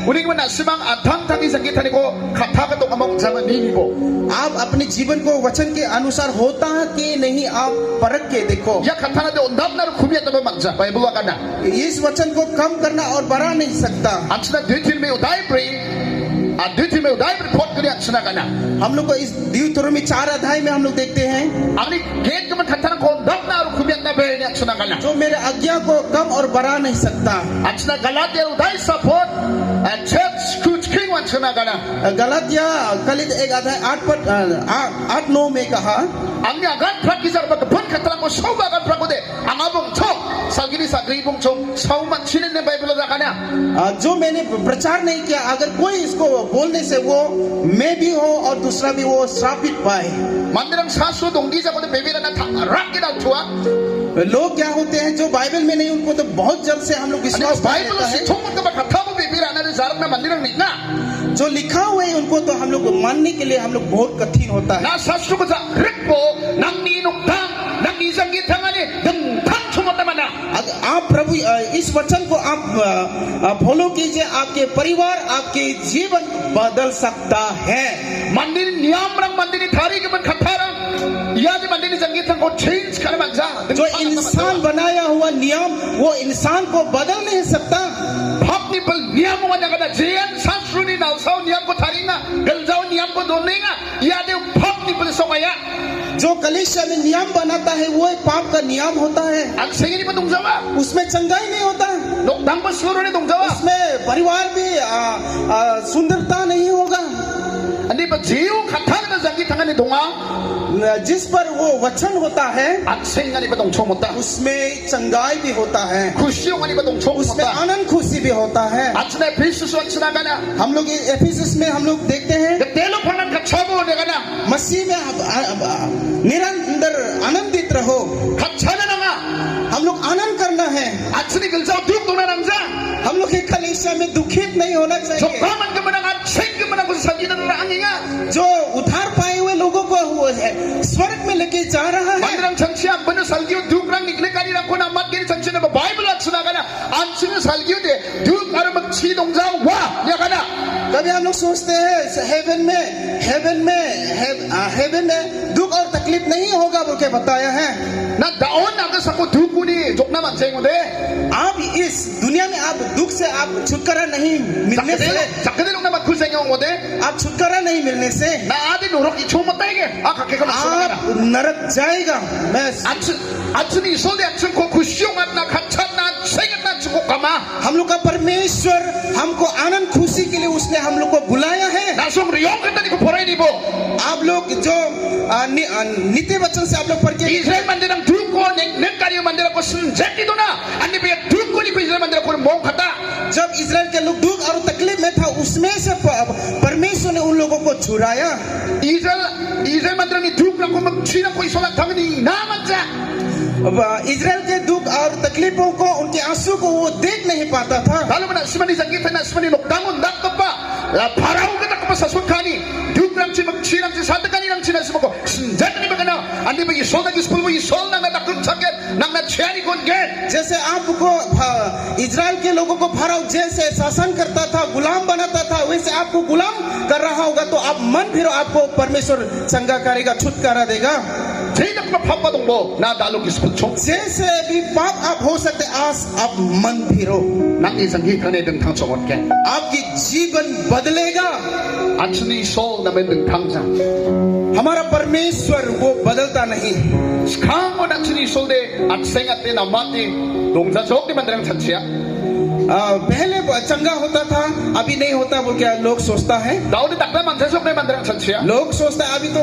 B: Uling man simang adhang tangi sakitani ko khatha ka to among zaman nini ko.
A: आप अपने जीवन को वचन के अनुसार होता है कि नहीं आप परख के देखो.
B: Ya khatha na de ondap na khumia ta mangja Bible ka na.
A: इस वचन को कम करना और बढ़ा नहीं सकता.
B: Achna dutin me udai pri dutin me udai pri thot kari achna ka na.
A: हम लोग को इस द्युतरोमी 4 अध्याय में हम लोग देखते हैं
B: Ani gate ka man khatha na ko ondap na khumia na be ni achna ka na.
A: जो मेरे आज्ञा को कम और बढ़ा नहीं सकता.
B: Achna Galatia udai support and church kuch king achna ka na.
A: Galatia कलित 1 अध्याय 8-9 में कहा
B: Ang agan prakizar ba kapun khatha ko sau ba kan prakode ang abong chok sagini sagri bong chok sau man chinin ne Bible da ka na.
A: जो मैंने प्रचार नहीं किया अगर कोई इसको बोलने से वो मैं भी हो और दूसरा भी वो श्रापित पाए.
B: Mandirang sasu donggi sa ko de baby na rak ke dal chua.
A: लोग क्या होते हैं जो बाइबल में नहीं उनको तो बहुत जल्द से हम लोग
B: Ani
A: विश्वास कर
B: Bible
A: लेता
B: si
A: है.
B: chong ka ba khatha mo baby na de zarap na mandirang ni na.
A: जो लिखा हुआ है उनको तो हम लोग को मानने के लिए हम लोग बहुत कठिन होता है.
B: Na sasu ko sa rikpo nang ni nukdang nang ni sangi thangani dang thang chumata mana.
A: अगर आप प्रभु इस वचन को आप फॉलो कीजिए आपके परिवार आपके जीवन बदल सकता है.
B: Mandir niyam rang mandiri thari ke ban khatha rang. Ya de mandiri sangi thang ko change kar manja.
A: जो इंसान बनाया हुआ नियम वो इंसान को बदल नहीं सकता.
B: Hapni bal niyam mo na kada jian sasru ni nausau niyam ko thari na galjau niyam ko donenga. Ya de hapni bal songaya.
A: जो कलीसिया में नियम बनाता है वो एक पाप का नियम होता है.
B: Ang singini pa dongjawa.
A: उसमें चंगाई नहीं होता.
B: Nokdang pa suro ni dongjawa.
A: उसमें परिवार भी सुंदरता नहीं होगा.
B: Andi ba jiu khatha na sangi thangani donga.
A: जिस पर वो वचन होता है
B: Ang singani pa dongchong mota.
A: उसमें चंगाई भी होता है.
B: Kusyong ani pa dongchong
A: उसमें
B: mota.
A: आनंद खुशी भी होता है.
B: Achna Ephesus achna kana.
A: हम लोग एफिसस में हम लोग देखते हैं
B: Telo phangan kachabo ne kana.
A: मसीह में निरंतर आनंदित रहो.
B: Kachana na nga.
A: हम लोग आनंद करना है.
B: Achni galjau duk dona ramza.
A: हम लोग के कलीसिया में दुखित नहीं होना
B: So
A: चाहिए.
B: kaman ka manang at sing ka manang ko sa sagina na ranginga.
A: जो उधार पाए हुए लोगों को वो है स्वर्ग में लेके जा रहा है.
B: Mandirang chansya bana salgiyo duk rang nikle kari rang ko na mat gini chansya na Bible achna kana. Achna salgiyo de duk aram chi dongja wa ya kana.
A: कभी हम लोग सोचते हैं हेवन में दुख और तकलीफ नहीं होगा बोल के बताया है.
B: Na daon na ka sa ko duk ko ni jokna man sing mo de.
A: आप इस दुनिया में आप दुख से आप छुटकारा नहीं मिलने से
B: Sakadilong na magkusay yung mo de.
A: आप छुटकारा नहीं मिलने से
B: Na adi nurok ichong matay ke. Kake ka magsuna
A: आप
B: kana.
A: नरक जाएगा. मैं
B: Achni isol de achun ko kusyong at na kachat na sing at na chuko kama.
A: हम लोग का परमेश्वर हमको आनंद खुशी के लिए उसने हम लोग को बुलाया है.
B: Nasong riyong ka ni ko poray ni bo.
A: आप लोग जो नित्य वचन से आप लोग पढ़ के
B: Israel mandirang duk ko nek kariyo mandira ko sunjet ito na. Ani biya duk ko ni ko Israel mandira ko mong kata.
A: जब इजराइल के लोग दुख और तकलीफ में था उसमें से परमेश्वर ने उन लोगों को छुड़ाया.
B: Israel mandirang ni duk lang ko magsinang ko isolang tangani naman sa.
A: Israel के दुख और तकलीफों को उनके आंसू को वो देख नहीं पाता था.
B: Lalo man asmani sangitan na asmani nokdangon dak ka pa. Paraw ka na ka pa sa sulkani. Duk lang si magsinang si santa kaninang sinasimo ko. Sunjet ni ba kana? Ani ba isol na gispul mo isol na nakakot sakit nang natsyani kon get.
A: जैसे आपको इजराइल के लोगों को फराव जैसे शासन करता था गुलाम बनाता था वैसे आपको गुलाम कर रहा होगा तो आप मन फिरो आपको परमेश्वर चंगा करेगा छुटकारा देगा.
B: Jinak mapapadong mo na dalo gispul chong.
A: जैसे भी पाप आप हो सकते आज आप मन फिरो
B: Nang isang hika na itong tang chongot ke.
A: आपकी जीवन बदलेगा.
B: Achni isol na may itong tang sa.
A: हमारा परमेश्वर वो बदलता नहीं.
B: Skang mo na achni isol de at sengat din amati. Dongsa chok di mandirang chansya.
A: पहले चंगा होता था अभी नहीं होता बोल के लोग सोचता है.
B: Daw di takda man sa chok di mandirang chansya.
A: लोग सोचता है अभी तो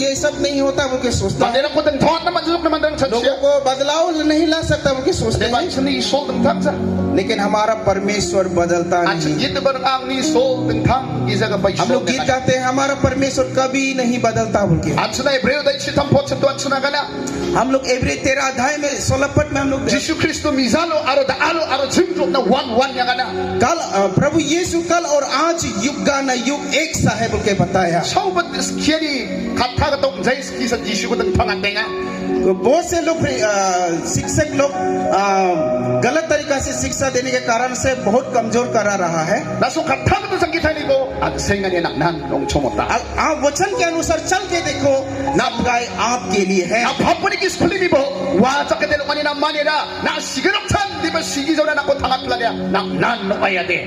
A: ये सब नहीं होता बोल के सोचता है.
B: Mandirang ko din thawat na man sa chok di mandirang chansya.
A: लोगों को बदलाव नहीं ला सकता बोल के सोचते
B: Diba
A: हैं.
B: achni isol ng tang sa.
A: लेकिन हमारा परमेश्वर बदलता
B: At
A: नहीं।
B: gitu barang ang ni sol tentang giza ka pa
A: हम लोग गीत गाते हैं हमारा परमेश्वर कभी नहीं बदलता बोल के।
B: At sa Hebreo dahil si tampot sa tuwan sa nagana.
A: हम लोग एवरी 13 अध्याय में 16 पद में हम लोग
B: Jesu Kristo mizalo aro daalo aro jimdrop na wan yang ana.
A: कल प्रभु यीशु कल और आज युग का न युग एक सा है बोल के बताया।
B: Sau ba kiyani kata katong jay kisa Jesu ko tang pangandenga.
A: बहुत से लोग शिक्षक लोग गलत तरीका से शिक्षा देने के कारण से बहुत कमजोर करा रहा है।
B: Naso kata kato sa kita ni bo at senga ni naknan nung chumota.
A: आप वचन के अनुसार चल के देखो ना गाय आपके लिए है।
B: Na papuni kis kuli ni bo wa sa kadelo kanina manira na sigurok tan di ba sigi sa na ko tangat lanya naknan no ayade.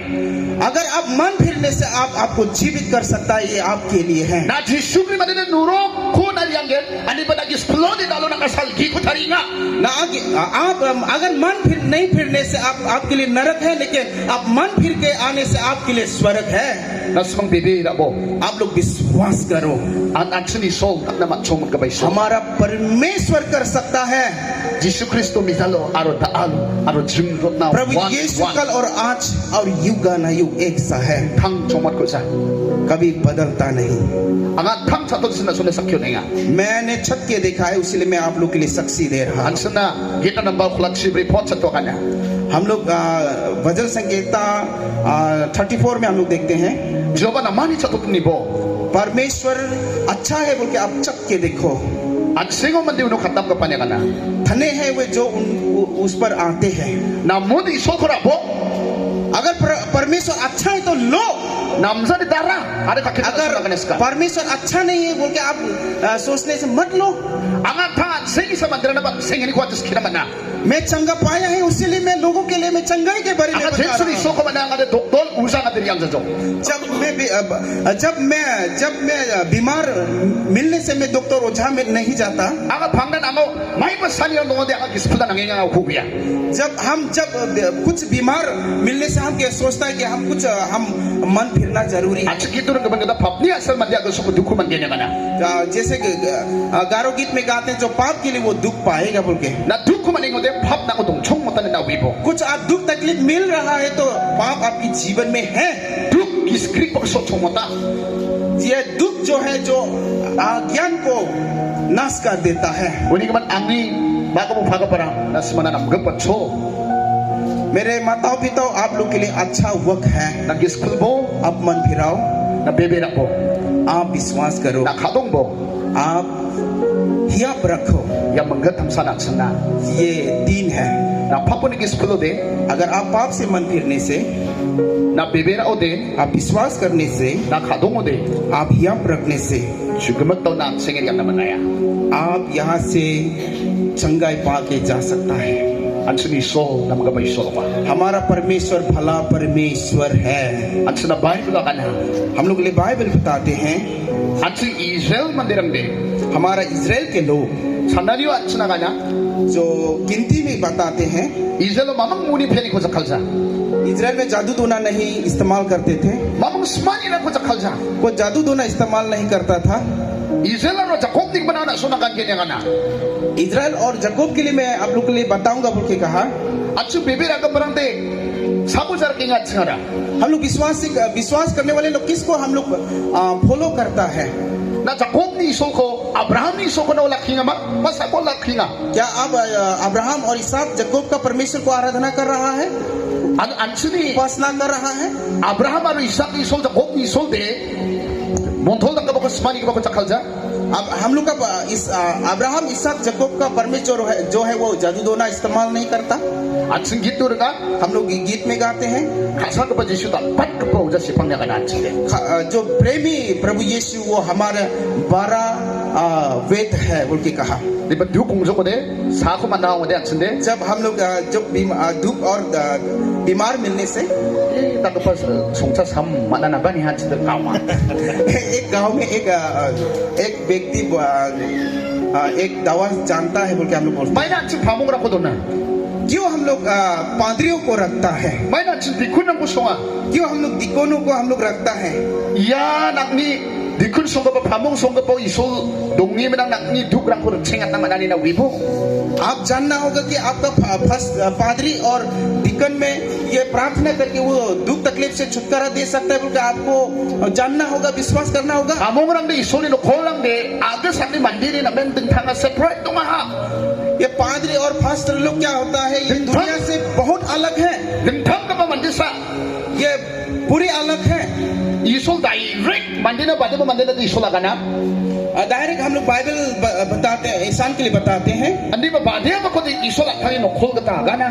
A: अगर आप मन फिरने से आपको जीवित कर सकता है ये आपके लिए है।
B: Na Jesu Kristo madina nuro ko na lianggen ani ba nagis plodi dalo na kasal gi ko taringa.
A: ना आप अगर मन फिर नहीं फिरने से आपके लिए नरक है, लेकिन आप मन फिर के आने से आपके लिए स्वर्ग है।
B: Nasmang bibi na bo
A: आप लोग विश्वास करो
B: an aksini sol at na matchomot ka ba iso.
A: हमारा परमेश्वर कर सकता है।
B: Jesu Kristo mizalo aro taalo aro jimdrop na
A: प्रभु यीशु कल और आज और युग ना युग एक सा है,
B: tang chomot ko sa.
A: कभी बदलता नहीं।
B: Ang tang sa to sina sune sakyo nga.
A: मैंने छत के देखा है, इसलिए मैं आप लोग के लिए साक्षी दे रहा
B: Ang sana kita nang bakulat si report sa to kanya.
A: हम लोग भजन संगीता 34 में हम लोग देखते हैं
B: Joba na mani sa to ni bo.
A: परमेश्वर अच्छा है बोल के आप चक के देखो।
B: Ang singo man di uno katam ka panya kana.
A: धने हैं वे जो उस पर आते हैं।
B: Na mudi sokora bo
A: अगर परमेश्वर अच्छा है तो लो,
B: namza ni dara ada takit
A: अगर
B: sa kaneska.
A: परमेश्वर अच्छा नहीं है बोल के आप सोचने से मत लो।
B: Ang tang singi sa mandira na ba singi ni kwatis kinaman na.
A: मैं चंगा पाया है, उसीलिए मैं लोगों के लिए मैं चंगाई के बारे में
B: Ang
A: बता
B: Jesu ni
A: रहा हूं।
B: soko man ang ada doktor usang atin yang jajo.
A: जब मैं बीमार मिलने से मैं डॉक्टर ओझा में नहीं जाता।
B: Ang pangnan amo may pasani ang dongo di ang gispulta nang nga kuya.
A: जब कुछ बीमार मिलने से हम क्या सोचता है कि हम मन फिरना जरूरी है।
B: At gitu rin kaman kita pap ni asal man di agad suko duku man ganyan kana.
A: जैसे गारो गीत में गाते हैं जो पाप के लिए वो दुख पाएगा बोल के।
B: Na duku man ingo de pap na ko tong chong mo tanan na wibo.
A: कुछ आप दुख तकलीफ मिल रहा है तो पाप आपकी जीवन में है।
B: Duk giskrik pag so chong mo ta.
A: ये दुख जो है जो ज्ञान को नाश कर देता है।
B: Uni kaman angni baka mo phaga para nas mananam gapat so.
A: मेरे माताओं पिताओं आप लोग के लिए अच्छा वक्त है।
B: Na giskul bo
A: आप मन फिराओ,
B: na bebe na po.
A: आप विश्वास करो,
B: Na kadong bo
A: आप हियाप रखो।
B: yang menggatam sanak sana.
A: ये दिन है।
B: Na papo ni giskul de
A: अगर आप पाप से मन फिरने से,
B: na bebe na ode
A: आप विश्वास करने से,
B: na kadong ode
A: आप हियाप रखने से
B: sugamat taw na singin yang naman naya.
A: आप यहाँ से चंगाई पा के जा सकता है।
B: Ang sunisol na mga baysol pa.
A: हमारा परमेश्वर भला परमेश्वर है।
B: Ang sa Bible ka na.
A: हम लोग के लिए बाइबल बताते हैं
B: At si Israel mandirang de.
A: हमारा इजराइल के लोग
B: Sanaliyo at sa na
A: जो गिनती में बताते हैं,
B: Israel mamang muni peni ko sa kalsa.
A: Israel में जादू टोना नहीं इस्तेमाल करते थे।
B: Mamang smani na ko sa kalsa.
A: वो जादू टोना इस्तेमाल नहीं करता था।
B: Israel ro Jacob ning banana sunakan kanya kana.
A: Israel और जकोब के लिए मैं आप लोग के लिए बताऊंगा बोल के कहा।
B: At si bibira ka barang de. Sabu jar kingat singara.
A: हम लोग विश्वास करने वाले लोग किसको हम लोग फॉलो करता है?
B: Na Jacob ni iso ko, Abraham ni iso ko na wala kinga masa ko wala kinga.
A: क्या अब अब्राहम और इसहाक जकोब का परमेश्वर को आराधना कर रहा है,
B: Ang sini
A: उपासना कर रहा है?
B: Abraham aro Isaac ni iso Jacob ni iso de. Montol na ka ba ko smani ka ba ko sa kalsa?
A: अब हम लोग का अब्राहम इसहाक जकोब का परमेश्वर जो है वो जादू टोना इस्तेमाल नहीं करता।
B: At sing gitu rin ka.
A: हम लोग गीत में गाते हैं
B: Kasa ka pa Jesu ta pat ka pa uja si pangya kana sile.
A: जो प्रेमी प्रभु यीशु वो हमारे 12 वेद है बोल के कहा।
B: Di ba duk kung ko de sa ko man na ko de at sinde.
A: जब हम लोग दुख और बीमार मिलने से
B: Ta ka pa sungsa sam manana ba ni hat sinde kawa.
A: एक गांव में एक व्यक्ति एक दवा जानता है बोल के हम लोग बोलते
B: May na si pamong ra ko do na.
A: हैं। क्यों हम लोग पादरियों को रखता है,
B: May na si dikun ng gusto nga.
A: क्यों हम लोग दिकोनों को हम लोग रखता है?
B: Yan ang ni dikun songga pa pamong songga pa isol dongi menang nak ni duk rang ko cengat nama nani na wibo.
A: आप जानना होगा कि आपका पादरी और डिकन में ये प्रार्थना करके वो दुख तकलीफ से छुटकारा दे सकता है बोलकर आपको जानना होगा, विश्वास करना होगा।
B: Pamong rang de isol no kolang de aga sakni mandiri na men ding thanga separate to maha.
A: ये पादरी और फास्टर लोग क्या होता है, ये दुनिया से बहुत अलग है,
B: Ding thang ka pa mandisa.
A: ये पूरी अलग है।
B: Isol direct mandina bade mo mandina de isol agana.
A: Direct हम लोग बाइबल बताते हैं, इंसान के लिए बताते हैं।
B: Andi ba bade ma ko de isol athani no khol ka ta agana.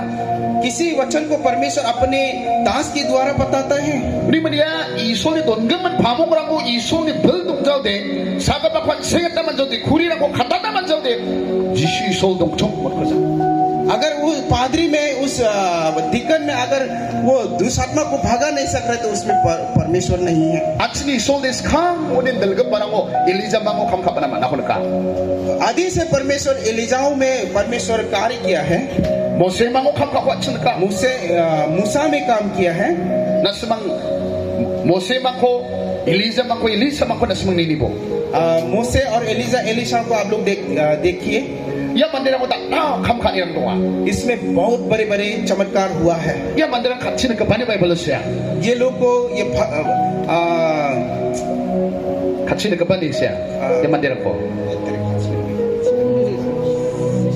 A: किसी वचन को परमेश्वर अपने दास के द्वारा बताता है।
B: Ni mania isol ni dongam man pamong rang ko isol ni bel dong jaw de saga pa kwan sengat man jaw de khuri rang ko khata na man jaw de jisu isol dong chong mo ko sa.
A: अगर वो पादरी में उस डिकन में अगर वो दुष्टात्मा को भगा नहीं सक रहे तो उसमें परमेश्वर नहीं है।
B: Actually isol des kham onin dalga parango Elijah bango kham khapana man akon ka.
A: आदि से परमेश्वर एलिजाऊ में परमेश्वर कार्य किया है,
B: Mose bango kham ka kwatsin ka.
A: मूसा में काम किया है।
B: Nasamang Mose bangko Elijah bangko nasamang ninibo.
A: मूसे और एलिशा को आप लोग देखिए,
B: Ya mandira ko ta kham khani rang doa.
A: इसमें बहुत बड़े बड़े चमत्कार हुआ है।
B: Ya mandira khatsin ka bani Bible sia.
A: ये लोग को ये
B: Khatsin ka bani sia. Ya mandira ko.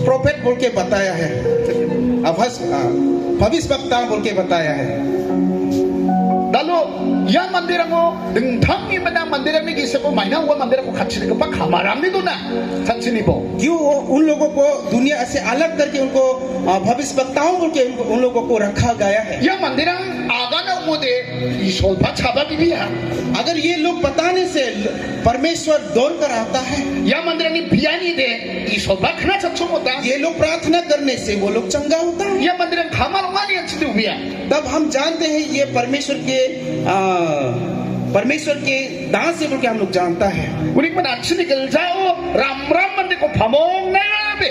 A: Prophet बोल के बताया है, भविष्यवक्ता बोल के बताया है।
B: Lalu yang mandira mo deng thangi menang mandira ni gisa ko maina wa mandira ko khatsin ka pa khamarang ni dona. Khatsin ibo.
A: क्यों उन लोगों को दुनिया से अलग करके उनको भविष्यवक्ताओं बोल के उन लोगों को रखा गया है।
B: Ya mandira agana mo de isol pa chaba bibiya.
A: अगर ये लोग बताने से परमेश्वर दौड़ कर आता है,
B: Ya mandira ni biyani de isol pa khna chatcho mo ta.
A: ये लोग प्रार्थना करने से वो लोग चंगा होता है।
B: Ya mandira khamar ngani achdi ubiya.
A: तब हम जानते हैं ये परमेश्वर के दान से बोल के हम लोग जानता है।
B: Unik man achni gal jao ram mandi ko phamong na be.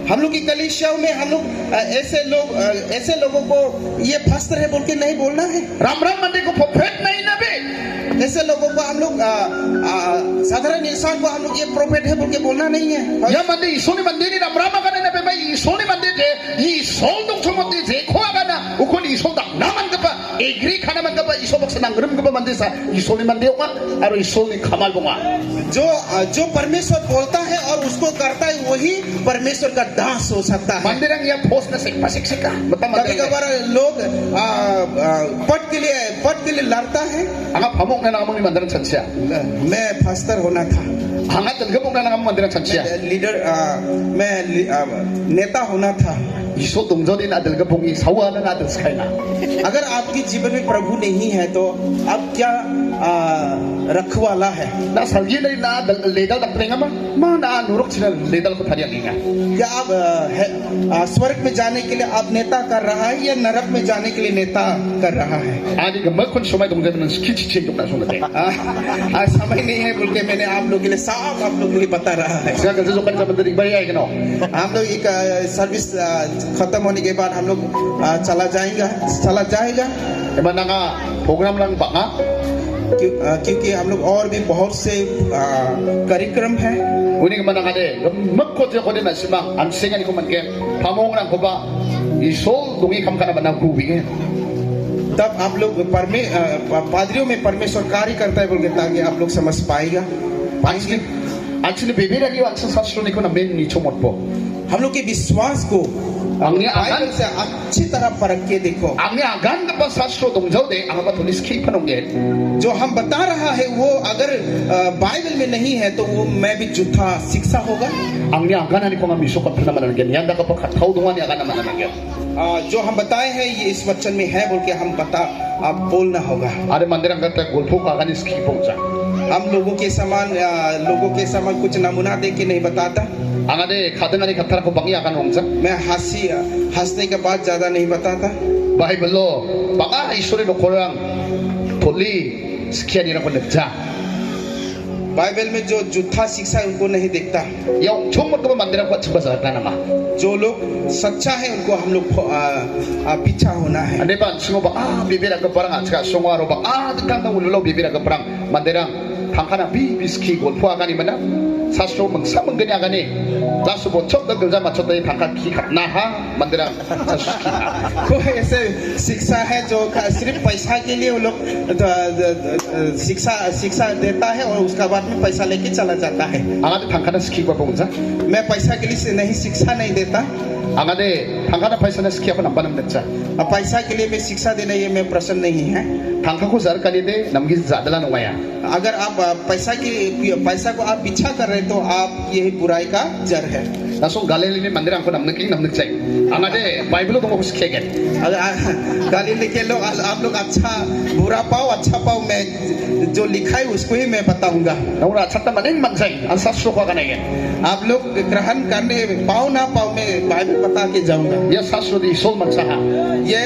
A: हम लोग की कलीसियाओं में हम लोग ऐसे लोगों को ये फास्टर है बोल के नहीं बोलना है।
B: Ram mandi ko prophet nahi na be.
A: ऐसे लोगों को हम लोग साधारण इंसान को हम लोग ये प्रोफेट है बोल के बोलना नहीं है।
B: Ya mandi isoni mandiri ram agana na be mai isoni mandi je isol dong chomoti je ko agana ukoni isol da naman ka pa agree khana man ka pa isol bak sanang rum ka pa mandi sa isoni mandi ko aro isoli khamal bonga.
A: जो परमेश्वर बोलता है और उसको करता है वही परमेश्वर का दास हो सकता है।
B: Mandirang ya post na sekpa seksika.
A: कभी कभार लोग पद के लिए लड़ता है।
B: Anga phamong na namang ni mandirang chansya.
A: मैं फास्टर होना था,
B: Anga talgabong na namang mandirang chansya.
A: मैं नेता होना था।
B: Iso tungjo din adal ka pongi sawa na natin sa kaina.
A: अगर आपके जीवन में प्रभु नहीं है तो आप क्या रखवाला है?
B: Na salgi na na ledal tak prenga ma na nurok sila ledal ko thariya linga.
A: क्या आप स्वर्ग में जाने के लिए आप नेता कर रहा है या नरक में जाने के लिए नेता कर रहा है?
B: Ani ka makon sumay tungjo na skichi change na sungate.
A: समय नहीं है बोल के मैंने आप लोग के लिए साफ आप लोग के लिए बता रहा है।
B: Sa kasi so kan sa mandiri bay ay kano.
A: हम लोग एक सर्विस खत्म होने के बाद हम लोग चला जाएगा
B: Eman nga program lang ba nga?
A: क्योंकि हम लोग और भी बहुत से कार्यक्रम हैं।
B: Uni man nga de makko je ko din na simang an singa ni ko man kem phamong lang ko ba isol dungi kam kana banang kuwi.
A: तब आप लोग पादरियों में परमेश्वर कार्य करता है बोल के ताकि आप लोग समझ पाएगा।
B: Actually baby lagi wa sa sastro ni ko na men ni chomot po.
A: हम लोग के विश्वास को
B: Angni
A: बाइबल
B: agan
A: से अच्छी तरह परख के देखो।
B: angni agan ka pa sastro dongjaw de ang ba tulis ki panong ge.
A: जो हम बता रहा है वो अगर बाइबल में नहीं है तो वो मैं भी झूठा शिक्षा होगा।
B: Angni agan ani ko nga miso ka pa naman gen yanda ka pa khathaw dungan ni agan naman gen.
A: जो हम बताए हैं ये इस वचन में है बोल के हम आप बोलना होगा।
B: Are mandirang ka ta golfo ka agan ski pongsa.
A: हम लोगों के समान कुछ नमूना दे के नहीं बताता।
B: Angade kadang ni khathara ko bangi akan hongsa.
A: मैं हंसने के बाद ज्यादा नहीं बताता।
B: Bible lo baka isuri no korang toli sekian ira ko nagja.
A: Bible में जो झूठा शिक्षा है उनको नहीं देखता।
B: Yung chomot ko mandirang ko chaba sa na ma.
A: जो लोग सच्चा है उनको हम लोग पीछा होना है।
B: Ande ba singo ba bibira ka parang at ka songwaro ba ditang ulo bibira ka parang mandirang tangkana biski golfo agani mana sasro mangsa menggani agani lasu bocok dah gelja macot dari tangka kikat naha mandiran
A: कोई ऐसे शिक्षा है जो सिर्फ पैसा के लिए वो लोग शिक्षा देता है और उसका बाद में पैसा लेके चला जाता है
B: angade tangkana ski gua pungza
A: मैं पैसा के लिए नहीं शिक्षा नहीं देता
B: angade tangkana paisa na ski apa nampak nampak
A: अब पैसा के लिए मैं शिक्षा देने ये मैं प्रसन्न नहीं है
B: tangka ko zar kali de namgi zadala nungaya
A: अगर आप पैसा को आप पीछा कर रहे तो आप यही बुराई का जड़ है
B: langsung galeli ni mandiran ko namnak cai angade bible ko ski ke
A: अगर गालिले के लोग आप लोग अच्छा बुरा पाओ अच्छा पाओ मैं जो लिखा है उसको ही मैं बताऊंगा
B: naura chatta maning mansai an sasro ko agani
A: आप लोग ग्रहण करने पाओ ना पाओ मैं बाइबल बता के जाऊंगा
B: ya sasro di sol mansaha
A: ये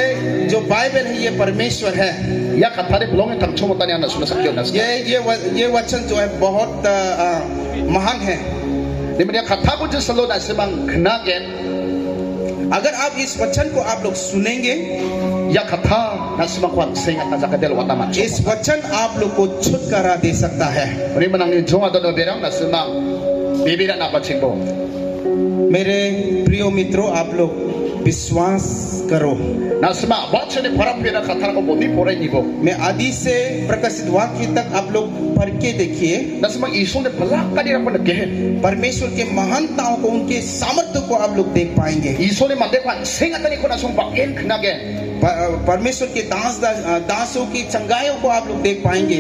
A: जो बाइबल है ये परमेश्वर है
B: ya kathare belong tang chomotani ana suna sakyo nas
A: ये वचन जो है बहुत महान है
B: dimana kata ko je salo na semang knagen
A: अगर आप इस वचन को आप लोग सुनेंगे
B: ya kata na semang kwan sengat na zakadel watama
A: इस वचन आप लोग को छुटकारा दे सकता है
B: ri manang ni jonga do berang na semang bibira na pachingbo
A: मेरे प्रिय मित्रों आप लोग विश्वास करो
B: na semang wachane parapena kata ko bodi pore nibo
A: मैं आदि से प्रकाशित वाक्य तक आप लोग पढ़ के देखिए
B: na semang iso ne palak kadi ra pon gehen
A: परमेश्वर के महानताओं को उनके सामर्थ्य को आप लोग देख पाएंगे
B: iso ne mande kwan sengatani ko na song baken knagen
A: परमेश्वर के दासों की चंगाइयों को आप लोग देख पाएंगे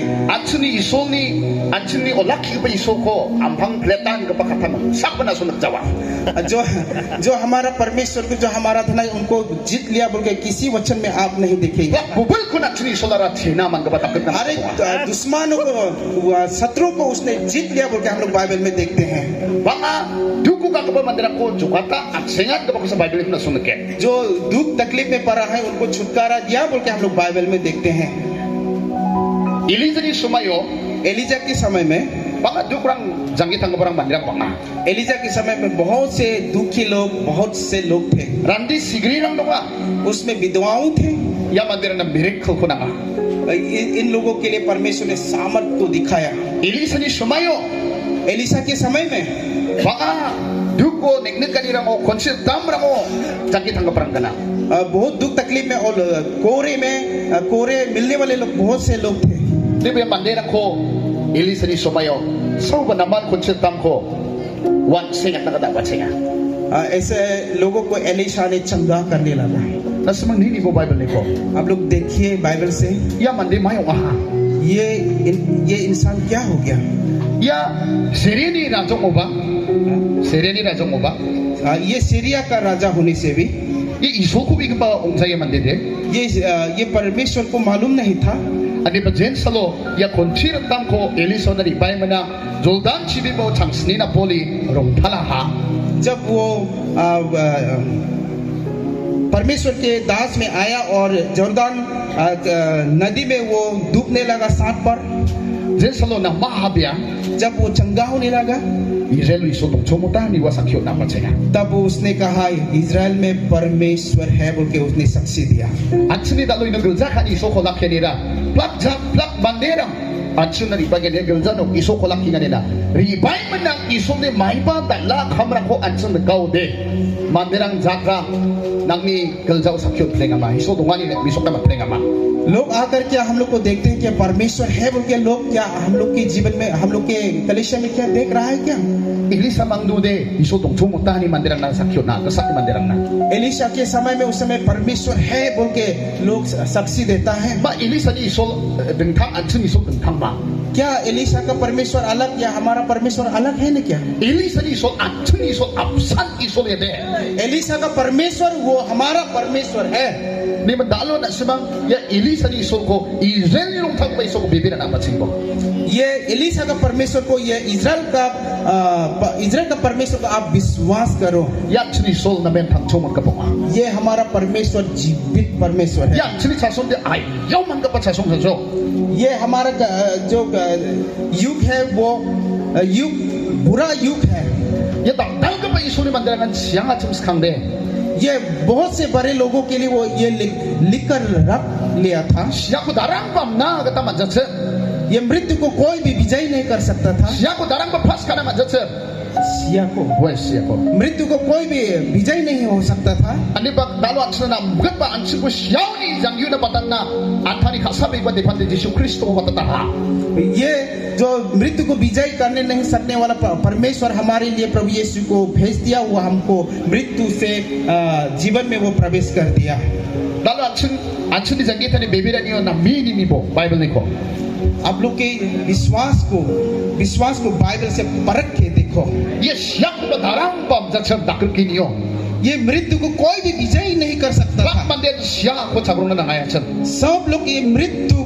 B: Anchini olaki ba isoko ampang pletan ka pakatama sakna sunak jawa
A: जो हमारा परमेश्वर को जो हमारा धन है उनको जीत लिया बोल के किसी वचन में आप नहीं देखेंगे
B: ya bubul ko na chini solara thina man ka batak na
A: हर एक दुश्मनों को शत्रुओं को उसने जीत लिया बोल के हम लोग बाइबल में देखते हैं
B: banga duku ka ba mandira ko jukata aksengat ka ba sa bible na sunake
A: जो दुख तकलीफ में पड़ा है उनको छुटकारा दिया बोल के हम लोग बाइबल में देखते हैं
B: ilizani sumayo
A: एलिजा के समय में
B: banga dukrang janggitang barang mandira banga
A: Elijah के समय में बहुत से दुखी लोग बहुत से लोग थे
B: randi sigri rang donga
A: उसमें विधवाओं थे
B: ya mandira na miracle ko na
A: इन लोगों के लिए परमेश्वर ने सामर्थ्य को दिखाया
B: ilizani sumayo
A: एलिसा के समय में
B: banga duko neknek kanira mo konsil tamra mo janggitang barang kana
A: बहुत दुख तकलीफ में और कोरे मिलने वाले लोग बहुत से लोग थे
B: Libe mandera ko ilisani somayo sau ba naman konsil tam ko wan singat na kadapat singa
A: ऐसे लोगों को एलिशा ने चंगा करने लगा
B: na semang nini bo bible ni ko
A: आप लोग देखिए बाइबल से
B: ya mandi mayo aha
A: ये इंसान क्या हो गया
B: ya sereni rajong mo ba
A: ये सीरिया का राजा होने से भी
B: ye isoku bi ba ongsaye mandi de
A: ये परमेश्वर को मालूम नहीं था
B: ani ba jen salo ya konchir tam ko elisa na ribai mana jordan chibi bo changsni na poli rong thala ha
A: जब वो परमेश्वर के दास में आया और जॉर्दान नदी में वो डूबने लगा सांप पर
B: jen salo na mahabya
A: जब वो चंगा होने लगा
B: Israel iso tong chomota ni wasakyo na patsenga
A: तब उसने कहा इजराइल में परमेश्वर है बोल के उसने साक्षी दिया
B: Atsuni dalo ino gelja kan iso kolak kenira plak bandera atsuna ribage ne gelja no iso kolak kinganina ribai menang iso ne maiba dalla khamra ko atsun gaude manderang jaka nangni gelja sakyo plenga ma iso dongani ne iso ka plenga ma
A: लोग आकर क्या हम लोग को देखते हैं कि परमेश्वर है बोल के लोग क्या हम लोग के जीवन में हम लोग के कलीसिया में क्या देख रहा है क्या
B: Elisa mangdude iso tong chomota ni manderang na sakyo na kasak manderang na
A: Elisha के समय में उस समय परमेश्वर है बोल के लोग साक्षी देता है
B: ba Elisa ni iso dengthang atsun iso dengthang ba
A: क्या एलिशा का परमेश्वर अलग या हमारा परमेश्वर अलग है ना क्या
B: Elisa ni iso atsun iso absan iso le de
A: Elisha का परमेश्वर वो हमारा परमेश्वर है
B: ni mandalo na semang ya Elisa ni iso ko Israel ni thang pa iso ko bibira na patsingo
A: ये एलिशा का परमेश्वर को ये इजराइल का परमेश्वर का आप विश्वास करो
B: ya chini sol na men thang chomon ka ponga
A: ये हमारा परमेश्वर जीवित परमेश्वर है
B: ya chini chason de ai yaw man ka pa chason jo
A: ये हमारा जो युग है वो युग बुरा युग है
B: ya dang ka pa iso ni mandarangan siyang achim skang de
A: ये बहुत से बड़े लोगों के लिए वो ये लिख कर रख लिया था
B: siya ko darang pam na ka ta manjat se
A: ये मृत्यु को कोई भी विजय नहीं कर सकता था।
B: Siya ko darang ba pas kana majatser.
A: Siya को
B: Wes siya ko.
A: मृत्यु को कोई भी विजय नहीं हो सकता था।
B: Ani ba dalo atsana mugba ansi ko siyaw ni jang yu na patan na athani khasabi ba depan de Yesu Kristo ko patata.
A: ये जो मृत्यु को विजय करने नहीं सकने वाला परमेश्वर हमारे लिए प्रभु यीशु को भेज दिया, वो हमको मृत्यु से जीवन में वो प्रवेश कर दिया।
B: Dalo atsun di jang kita ni bebira ni na mini ni bo Bible ni ko.
A: आप लोग के विश्वास को बाइबल से परख के देखो।
B: Ye siya ko ba darang ba majatser dakr kiniyo.
A: ये मृत्यु को कोई भी विजय नहीं कर सकता
B: Bak
A: था।
B: mande siya ko chabrong na ngaya chen.
A: सब लोग ये मृत्यु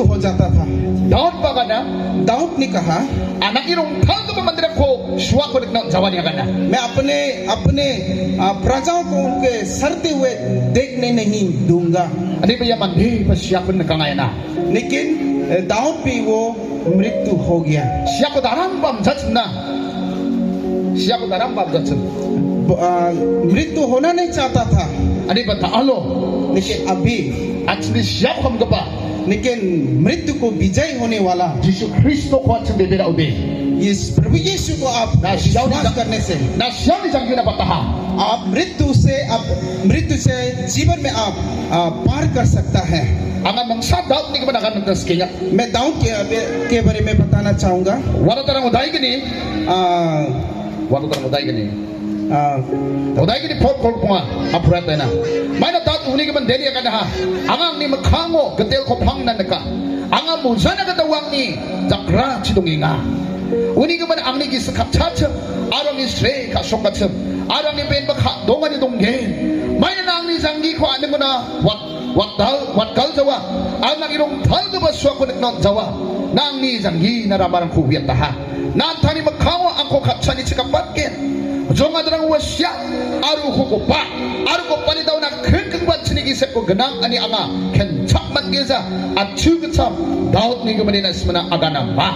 A: हो जाता था।
B: Daud ba kana
A: दाऊद ने कहा,
B: anak irong thal ko ba mandira ko suwa ko na jawani kana.
A: मैं अपने प्रजाओं को उनके सरते हुए देखने नहीं दूंगा।
B: Ani ba yaman he ba siya ko na kangaya na.
A: लेकिन दाऊद भी वो मृत्यु हो गया।
B: Siya ko darang ba majatsen na. Siya ko darang ba majatsen.
A: मृत्यु होना नहीं चाहता था,
B: Ani ba taalo.
A: लेकिन अभी
B: Actually siya ko kamgapa.
A: लेकिन मृत्यु को विजय होने वाला
B: Yesu Kristo ko atsen bebira ube.
A: इस प्रभु यीशु को आप विश्वास करने से
B: Na siya ni jang yu na pataha.
A: आप मृत्यु से जीवन में आप पार कर सकता है।
B: Ang mangsa Daud ni ko ba nakanagdas kanya.
A: मैं दाऊद के बारे में बताना चाहूंगा।
B: Wala tarang uday gini. Wala tarang uday gini. Uday gini pot kol punga apurat na. May na Daud uni ka man deli ka na ha. Ang ni makhango gatel ko phang na naka. Ang muzana katawang ni zakra chidunginga. Uni ka man ang ni gisakapchacha. Arang ni sre ka sokacham. Arang ni ben bakha donga ni donggen. May na ang ni zanggi ko ano mo na wat kal jawa. Ang nang irong thal ka ba suwa ko nagnon jawa. Nang ni zanggi na ramarang kuwiyat na ha. Nantani makhawa ang ko kapsa ni chikapatkin. Jonga darang wasya aru ko pa ni daw na keng bat sinigi set ko ganang ani anga ken chakman geza at chugtsam Daud ni gaman na ismana agana ma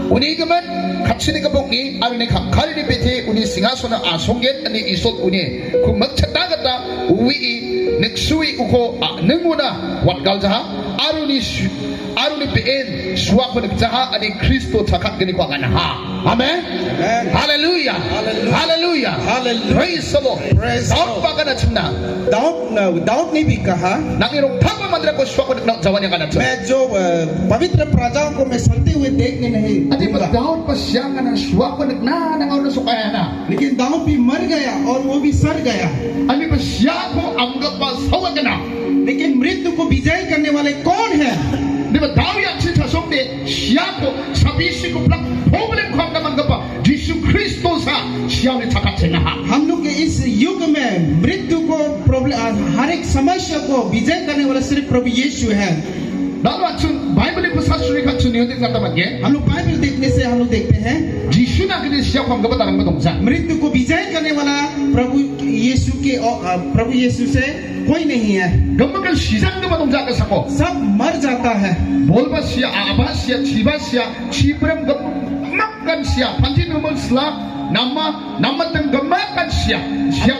B: uni gaman kapsini ka ni aru ni kakari ni bete uni singasona asongget ani isot uni kung magchatagata uwi neksui uko nenguna wat galjaha aru ni peen suwa ko nagjaha ani Kristo chakak gani ko agana ha. Amen. Hallelujah. Hallelujah. Praise the Lord. Daud ba kana chuna?
A: Dawood ने भी कहा,
B: Nang irong thapa mandra ko suwa ko nang jawan yang kana chuna.
A: मैं जो पवित्र प्रजाओं को मैं चलते हुए देखने नहीं
B: Ati ba
A: दूंगा।
B: Daud pa siya kana suwa ko nang auno sukaya na.
A: लेकिन दाऊद भी मर गया और वो भी सड़ गया।
B: Ani ba siya ko anggap pa sawa kana.
A: लेकिन मृत्यु को विजय करने वाले कौन है?
B: Di ba Daud yang cinta somde siya ko sabisi ko plak problem ko ang anggap pa Yesu Kristo sa siya ni takat na ha.
A: हम लोग के इस युग में मृत्यु को हर एक समस्या को विजय करने वाला सिर्फ प्रभु यीशु है।
B: Daud atsun Bible ko sa suri ka chun yun kata magye.
A: हम लोग बाइबल देखने से हम लोग देखते हैं
B: Yesu na kini siya ko anggap tarang madongsa.
A: मृत्यु को विजय करने वाला प्रभु यीशु से कोई नहीं है।
B: Gamagal siya na madongsa ka sako.
A: सब मर जाता है।
B: Bolba siya, aaba siya, chiba siya, chibrem gamakan siya, panjin umul sla, nama tang gamakan siya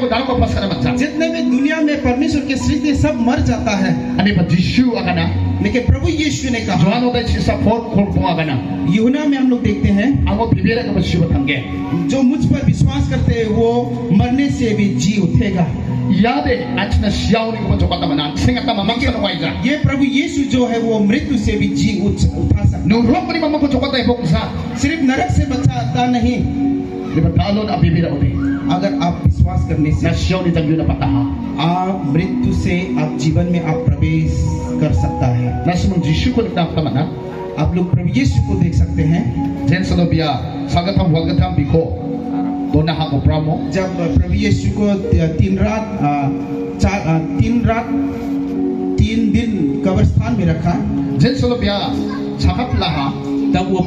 B: ko dalam ko pasana matsa.
A: जितने भी दुनिया में परमेश्वर के सृष्टि सब मर जाता है,
B: Ani ba Yesu akana?
A: लेकिन प्रभु यीशु ने कहा।
B: Joano da siya port ko akana.
A: यूहन्ना में हम लोग देखते हैं
B: Amo bibira ka siya batangge.
A: जो मुझ पर विश्वास करते हैं वो मरने से भी जी उठेगा।
B: Yade atna siya ni ko chokata manan. Singata mamangsa no waija.
A: ये प्रभु यीशु जो है वो मृत्यु से भी जी उठा सकता
B: No rok ni mamang ko chokata ibok sa.
A: है। सिर्फ नरक से बचाता नहीं,
B: Di ba talo na bibira uli.
A: अगर आप विश्वास करने से
B: Na siya ni tangyo na pataha.
A: आप मृत्यु से आप जीवन में आप प्रवेश कर सकता है।
B: Na simang Yesu ko nagdakta manan.
A: आप लोग प्रभु यीशु को देख सकते हैं।
B: Jen sanobia sagatam wagatam biko. Dona hako pramo.
A: जब प्रभु यीशु को 3 दिन कब्रिस्तान में रखा,
B: Jen sanobia sakap laha.
A: जब वो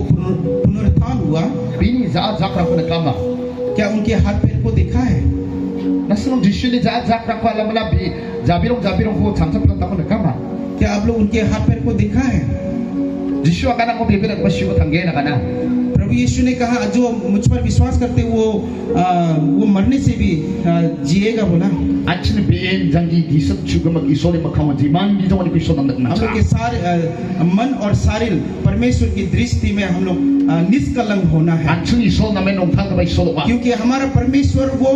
A: पुनरुत्थान हुआ,
B: Bini zaat zakra ko nagkama.
A: क्या उनके हाथ पैर को देखा है?
B: Nasunong Yesu ni zaat zakra ko alam na bi. Jabirong ko samsam lang ko nagkama.
A: क्या आप लोग उनके हाथ पैर को देखा है?
B: Yesu akan ako bibira ko siya tangge na kana.
A: प्रभु यीशु ने कहा जो मुझ पर विश्वास करते वो मरने से भी जिएगा बोला।
B: Action being jangi gisap juga mag isoli makhawan jiman di jangan episode nak
A: हम लोग के सारे मन और शरीर परमेश्वर की दृष्टि में हम लोग निष्कलंक होना है।
B: Action isol na men nongthang ka ba isol wa.
A: क्योंकि हमारा परमेश्वर वो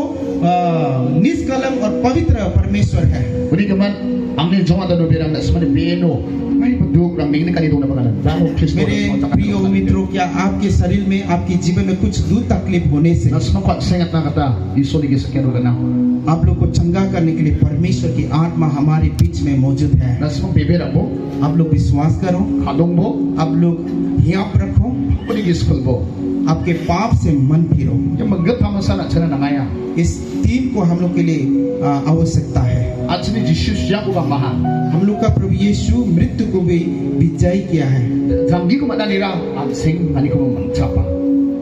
A: निष्कलंक और पवित्र परमेश्वर है।
B: Uni kaman angin jangan ada berang nak semua beno. Mai beduk rang ni kali dona bagalan. Dalam Kristus.
A: मेरे प्रिय मित्रों, क्या आपके शरीर में आपके जीवन में कुछ दुख तकलीफ होने से
B: Nasma kuat sengat na kata isoli gisakian rugana.
A: आप लोग को चंगा करने के लिए परमेश्वर की आत्मा हमारे बीच में मौजूद है।
B: Nasma bebera bo,
A: आप लोग विश्वास करो,
B: kadong bo,
A: आप लोग हियाप रखो,
B: uni giskul bo.
A: आपके पाप से मन फिरो।
B: Yang maggat hamasana chana nangaya.
A: इस तीन को हम लोग के लिए आवश्यकता है।
B: Action ni Jesus yang ubah maha.
A: हम लोग का प्रभु यीशु मृत्यु को भी विजय किया है।
B: Jangi ko mananira ang sing ani ko mangchapa.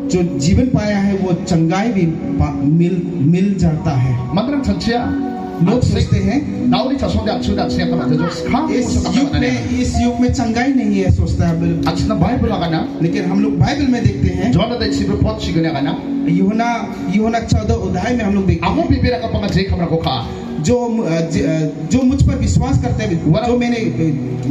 A: जो जीवन पाया है वो चंगाई भी मिल जाता है।
B: Mandrang chanchia.
A: लोग सोचते हैं
B: Nauli chasong dia sudah siap kata jos. Kam
A: इस युग में चंगाई नहीं है, सोचता है।
B: Action na Bible agana.
A: लेकिन हम लोग बाइबल में देखते हैं,
B: John ada sibuk pot sigana agana.
A: यूहन्ना 14 अध्याय में हम लोग देखते
B: Amo
A: हैं
B: bibira ka pangajay kamera ko ka.
A: जो मुझ पर विश्वास करते हैं, जो मैंने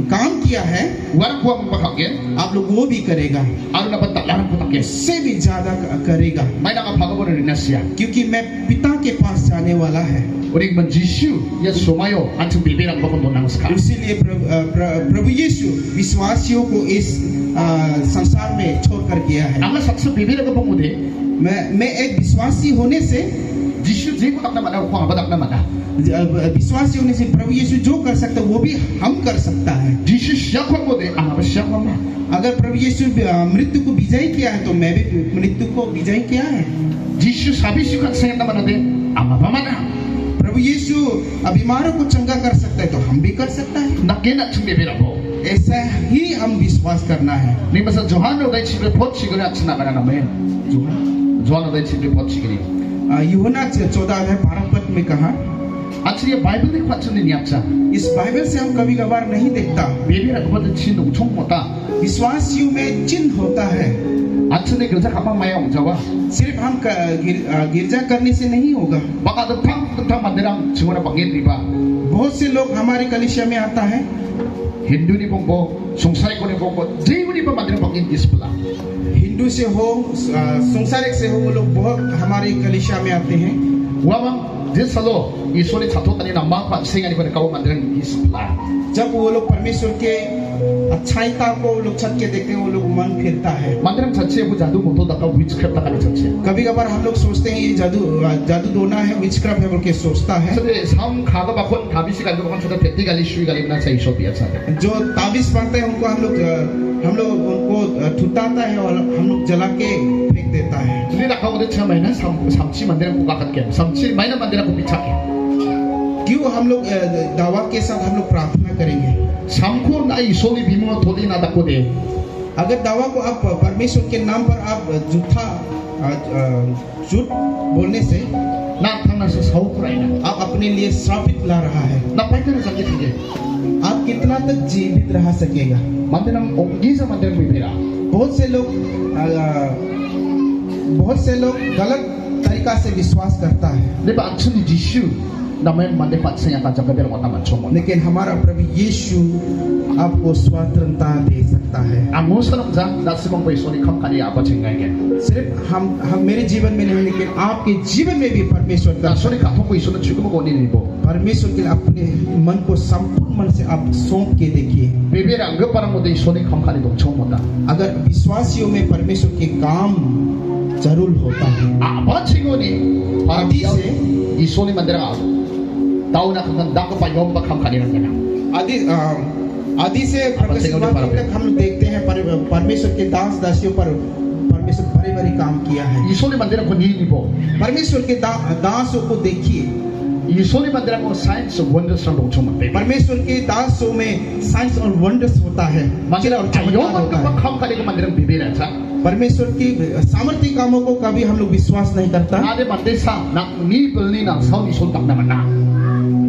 A: काम किया है
B: Warang kuwa magpakagyan.
A: आप लोग वो भी करेगा,
B: Ano na pagtalaran ko takyan.
A: उससे भी ज्यादा करेगा,
B: May nakapagabo rin siya.
A: क्योंकि मैं पिता के पास जाने वाला है।
B: Uring man Jishu ya sumayo ating bibirang bakon nang ska.
A: इसीलिए प्रभु यीशु विश्वासियों को इस संसार में छोड़ कर गया है।
B: Ang sakso bibirang ka pamude.
A: मैं एक विश्वासी होने से,
B: Jishu jiko tak naman ako ang badak naman.
A: विश्वासी होने से प्रभु यीशु जो कर सकता है वो भी हम कर सकता है।
B: Jishu siya ko mo de ang siya ko ma.
A: अगर प्रभु यीशु मृत्यु को विजय किया है तो मैं भी मृत्यु को विजय किया है।
B: Jishu sabi siya kan sayang naman de ang mapamana.
A: प्रभु यीशु बीमारों को चंगा कर सकता है तो हम भी कर सकता है।
B: Nakina chung bibirang ko.
A: ऐसा ही हम विश्वास करना है।
B: Ni masa Johan no dai sibre pot sigana atsna kana namen. Johan no dai sibre pot sigani.
A: यूहन्ना 14 अध्याय 12 पद में कहा,
B: Actually Bible ni kwat ni niapsa.
A: इस बाइबल से हम कभी कभार नहीं देखता।
B: Bibirang ko de chin chong mota.
A: विश्वासियों में चिन्ह होता है।
B: Actually gerja kapang mayong jawa.
A: सिर्फ हम गिरजा करने से नहीं होगा।
B: Baka tentang mandirang semua pangin riba.
A: बहुत से लोग हमारे कलीसिया में आता है,
B: Hindu ni bongbo, sungsai ko ni bongbo, jiwo ni pa mandirang pangin displa.
A: Hindu से हो संसारिक से हो, वो लोग बहुत हमारे कलीसिया में आते हैं।
B: Wamang disalo isoli chatot ani nama pa singa ni pa kau mandirang displa.
A: जब वो लोग परमेश्वर के अच्छाईता को वो लोग छत के देखते हैं, वो लोग मन फिरता है।
B: Mandirang chache bu jadu moto daka witchcraft daka chache.
A: कभी कभार हम लोग सोचते हैं ये जादू टोना है, विचक्राफ्ट है बोल के सोचता है।
B: Sade sam khaga bakon thabisi gal bakon choda peti gali shui gali na sai sopi acha.
A: जो ताबीज पढ़ते हैं उनको हम लोग उनको ठुटाता है और हम लोग जला के फेंक देता है।
B: Jadi nak kau de chama ina samchi mandirang ku kakat ke. Samchi maina mandirang ku pichak.
A: क्यों हम लोग दावा के साथ हम लोग प्रार्थना करेंगे?
B: Samko na isoli bimo thodi na dako de.
A: अगर दावा को आप परमेश्वर के नाम पर आप झूठ बोलने से
B: Na thangna sa sau kurai na.
A: आप अपने लिए श्रापित ला रहा है।
B: Na pai na sakit thige.
A: आप कितना तक जीवित रह सकेगा?
B: Mandirang ongisa mandirang bibira.
A: बहुत से लोग गलत तरीका से विश्वास करता है,
B: Diba actually Jishu naman mande patsaya ka jaga der wata manchomo.
A: लेकिन हमारा प्रभु यीशु आपको स्वतंत्रता दे सकता है।
B: Ang musta nam ja dasimong ko isoli kam kani aba chengai ke.
A: सिर्फ हम मेरे जीवन में नहीं, लेकिन आपके जीवन में भी परमेश्वर का
B: Dasoli ka ko isoli chukumo ko ni nibo.
A: परमेश्वर के लिए अपने मन को संपूर्ण मन से आप सौंप के देखिए।
B: Bibira ang parang mo de isoli kam kani dong chomo ta.
A: अगर विश्वासियों में परमेश्वर के काम जरूर होता है।
B: Aba chingoni parang
A: Adi se
B: isoli mandirang aba. Tao na kang dako pa yom ba kam kani nang kana.
A: आदि से प्रकाशित तक हम लोग देखते हैं परमेश्वर के दास दासियों पर परमेश्वर बड़े बड़े काम किया है।
B: Isoli mandirang ko ni nibo.
A: परमेश्वर के दासों को देखिए,
B: Isoli mandirang ko signs of wonders nang dong chomo.
A: परमेश्वर के दासों में साइंस और वंडर्स होता है,
B: Mandirang
A: चमत्कार
B: yom
A: होता
B: ba
A: है।
B: kam kani ko mandirang bibira cha.
A: परमेश्वर की सामर्थ्य कामों को कभी हम लोग विश्वास नहीं करता।
B: Ade mandesa nak ni belni nang sau ni sol tak naman na.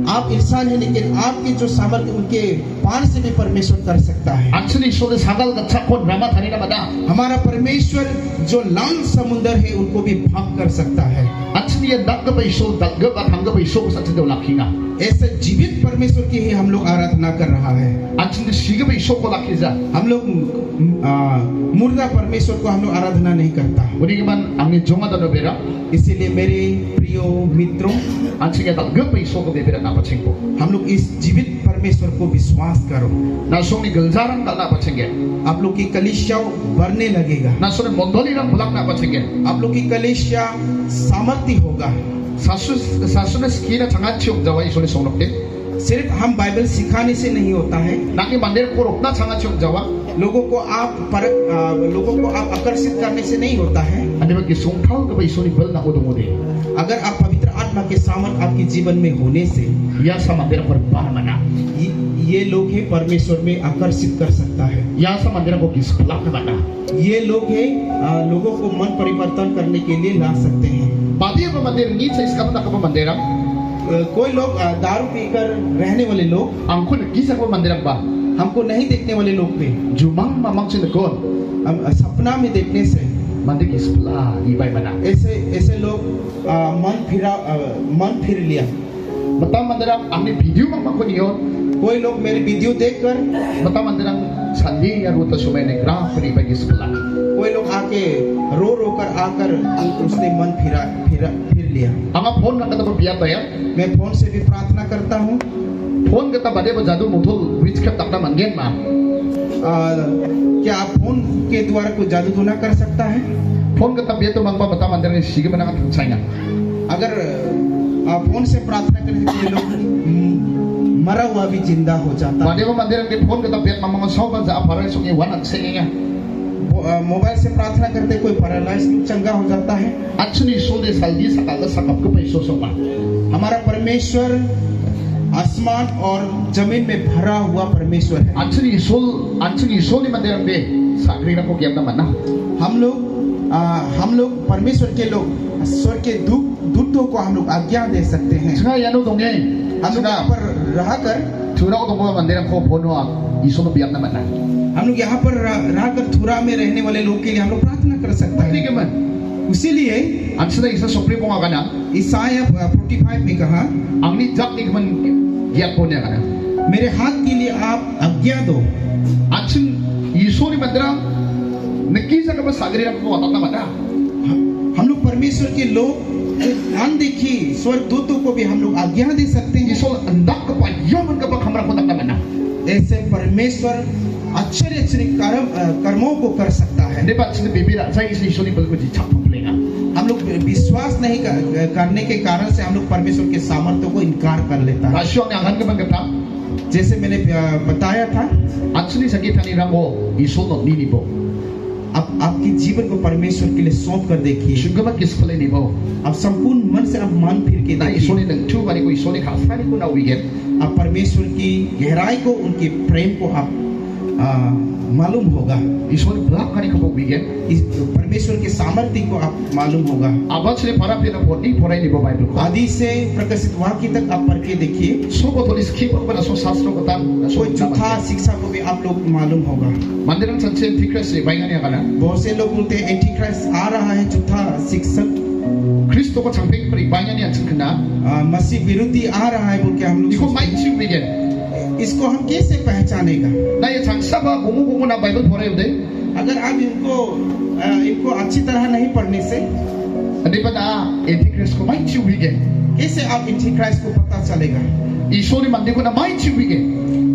A: आप इंसान है लेकिन आपकी जो सामर्थ्य उनके पार से भी परमेश्वर कर सकता है।
B: 안치니 이소의 사갈 같은 라마 다니나 마다
A: हमारा परमेश्वर जो लाल समुंदर है उनको भी भाग कर सकता है।
B: 안치니의 낙급 이소 낙급 방급 이소 사트도 라키가
A: ऐसे जीवित परमेश्वर की ही हम लोग आराधना कर रहा है।
B: 안치니 시급 이소 को 라키자
A: हम लोग मुर्दा परमेश्वर को हम लोग आराधना नहीं करता।
B: 우리만 아니 종아다노 베라
A: इसीलिए मेरे प्रिय मित्रों,
B: 안치게 낙급 이소 को 베베라 나바 친구
A: हम लोग इस जीवित परमेश्वर को विश्वास करो।
B: 나송니 글자랑 나바 친게
A: आप लोग की कलीसिया बढ़ने लगेगा।
B: 나송니 몬돌이랑 블락 나바 친게
A: आप लोग की कलीसिया सामर्थ्य होगा।
B: 사수는 스키나 장아치옥 자와 이소리 송록데
A: सिर्फ हम बाइबल सिखाने से नहीं होता है।
B: 나기 만데르 코록나 장아치옥 자와
A: लोगों को आप आकर्षित करने से नहीं होता है।
B: 아니면 그 송타우 그 이소리 벌나 오도모데
A: अगर आप पवित्र आत्मा के सामर्थ आपके जीवन में होने से
B: यासा 만데르 पर बारमाना
A: ये लोग है परमेश्वर में आकर्षित कर सकता है।
B: यासा 만데르 को किस ब्लॉक बना
A: ये लोग है लोगों को मन परिवर्तन करने के लिए ला सकते हैं।
B: बादिया को मंदिर नीचे इसका पता कब मंदिर
A: कोई लोग दारू पीकर रहने वाले लोग
B: अंकुल किस को मंदिर बा
A: हमको नहीं देखने वाले लोग पे
B: जुमांग मामांग से कौन
A: हम सपना में देखने से
B: मंदिर किस प्ला इबाई बना
A: ऐसे लोग मन फिर लिया।
B: बता मंदिर हमने वीडियो मामा को नहीं हो
A: कोई लोग मेरे वीडियो देखकर
B: बता मंदिर संधि या रोता सुबह ने ग्राफ पर इबाई किस प्ला
A: कोई लोग आके रो कर आकर उसने मन फिर लिया।
B: हमारा फोन ना कता पर बिया तया
A: मैं फोन से भी प्रार्थना करता हूँ।
B: फोन कता बड़े वो जादू मुठोल विच का तकता मंगेन मा
A: क्या आप फोन के द्वारा कोई जादू तो ना कर सकता है?
B: फोन कता बिया तो मंगवा बता मंदिर ने सीखे बना कर चाहिए।
A: अगर आप फोन से प्रार्थना करें तो ये लोग मरा हुआ भी जिंदा हो जाता है।
B: बड़े वो मंदिर के फोन कता बिया मामा सौ बार जा फराई सुनिए वन अक्सेंगे
A: मोबाइल से प्रार्थना करते कोई पैरालाइज चंगा हो जाता है।
B: अच्छी सोदे सल्दी सकाल सकप को पैसों सोमा
A: हमारा परमेश्वर आसमान और जमीन में भरा हुआ परमेश्वर है।
B: अच्छी सोल मंदिर में सागरीना को क्या मना
A: हम लोग परमेश्वर के लोग स्वर्ग के दूतों को हम लोग आज्ञा दे सकते हैं।
B: सुना यानो दोंगे
A: हम लोग यहाँ पर रहकर
B: थुरा को दोंगे मंदिर को फोनो ईशो में बिया मना
A: हम लोग यहाँ पर रहकर थुरा में रहने वाले लोग के लिए हम लोग प्रार्थना कर सकते हैं।
B: ठीक है मन
A: इसीलिए
B: अंशदा इसे सुप्रीम को आगना
A: ईसाया 45 में कहा
B: अंगनी जब एक मन क्या कोने आगना
A: मेरे हाथ के लिए आप आज्ञा दो।
B: अच्छी ईशो ने मंदिर नक्की जगह पर सागरीना को बताता मना
A: हम लोग परमेश्वर के लोग ध्यान देखिए स्वर्ग दूतों को भी हम लोग आज्ञा दे सकते हैं।
B: ईशो अंदर का पाया मन का हमरा को तकता मना
A: ऐसे परमेश्वर आश्चर्य कर्मों को कर सकता है।
B: ने बात से बेबी राजा इस ईशो ने बल को जी छाप लेगा।
A: हम लोग विश्वास नहीं करने के कारण से हम लोग परमेश्वर के सामर्थ्य को इनकार कर लेता है।
B: राशियों ने आगन के मन करता
A: जैसे मैंने बताया था
B: अच्छी संगीत नहीं रंगो ईशो नो नी बो
A: अब आपके जीवन को परमेश्वर के लिए सौंप कर देखिए।
B: शुगमा किस फले नहीं बो
A: अब संपूर्ण मन से आप मान फिर के
B: ना ईशो ने नंचू वाली को ईशो ने खासवानी को ना विगेट
A: आप परमेश्वर की गहराई को उनके प्रेम को आप मालूम होगा।
B: ईशो ने ब्लॉक करने को विगेट
A: परमेश्वर के सामर्थ्य को आप मालूम होगा।
B: आवाज से पढ़ा फिर फोर्टी पढ़ाई नहीं बो बाइबल को
A: आदि से प्रकाशित वाक्य तक आप पढ़ के देखिए।
B: सो को थोड़ी स्किप और बना सो शास्त्रों को ताम
A: कोई झूठा शिक्षा को भी आप लोग मालूम होगा।
B: मंदिर में संचय फिक्र से बाइंगा नहीं आना
A: बहुत से लोग बोलते हैं एंटीक्राइस्ट आ रहा है झूठा शिक्षक
B: क्रिस्तो को छंपे पर बाइंगा नहीं अच्छा करना
A: मसीह विरोधी आ रहा है बोल के हम लोग
B: इसको माइक ची विगेट
A: इसको हम कैसे पहचानेगा?
B: ना ये संसा बा गुमु ना बाइबल पढ़े उधे
A: अगर आप इनको अच्छी तरह नहीं पढ़ने से
B: अरे पता एंटीक्राइस्ट को माइक ची विगेट
A: कैसे आप एंटीक्राइस्ट को पता चलेगा?
B: ईशो ने मंदिर को ना माइक ची विगेट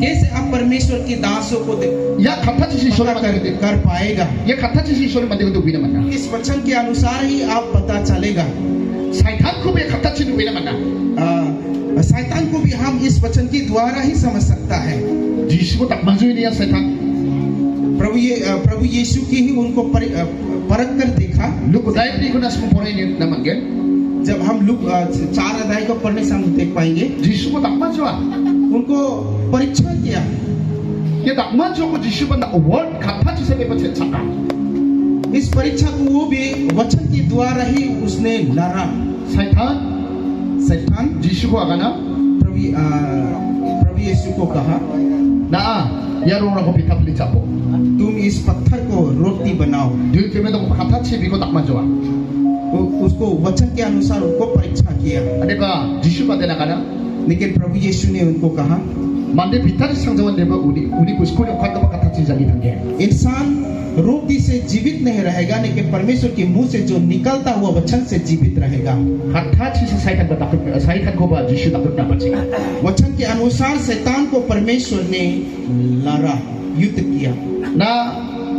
A: कैसे आप परमेश्वर के दासों को
B: या खत्ता चीज ईशो ने मंदिर
A: कर पाएगा?
B: ये खत्ता चीज ईशो ने मंदिर को दुबी न मना
A: इस वचन के अनुसार ही आप पता चलेगा।
B: शैतान को भी खत्ता चीज दुबी न मना
A: शैतान को भी हम इस वचन के द्वारा ही समझ सकता है।
B: यीशु को तक मंजूरी नहीं है शैतान
A: प्रभु यीशु की ही उनको परख कर देखा।
B: लुक दायक नहीं कुछ नस्म पढ़े नहीं न मंगे
A: जब हम लुक 4 अध्याय को पढ़ने से हम देख पाएंगे
B: यीशु को तक मंजूरा
A: उनको परीक्षा किया।
B: ये तक मंजू को यीशु बंदा वर्ड खत्ता चीज से बचे छका
A: इस परीक्षा को वो भी वचन के द्वारा ही उसने लड़ा।
B: शैतान
A: यीशु को आगाना प्रभु यीशु को कहा,
B: Na yarong na ko pitapli chapo.
A: तुम इस पत्थर को रोटी बनाओ।
B: Dui keme to kata chi biko tak majwa.
A: उसको वचन के अनुसार उनको परीक्षा किया,
B: Ade ba Jishu ba dena kana?
A: लेकिन प्रभु यीशु ने उनको कहा,
B: Mande pitari sangjawan deba uni kusko yo kata ba kata chi jagi thange.
A: इंसान रोटी से जीवित नहीं रहेगा, लेकिन परमेश्वर के मुंह से जो निकलता हुआ वचन से जीवित रहेगा।
B: Kata chi sa saitan ba takut saitan ko ba Jishu takut na bachi.
A: वचन के अनुसार शैतान को परमेश्वर ने लड़ा, युद्ध किया।
B: Na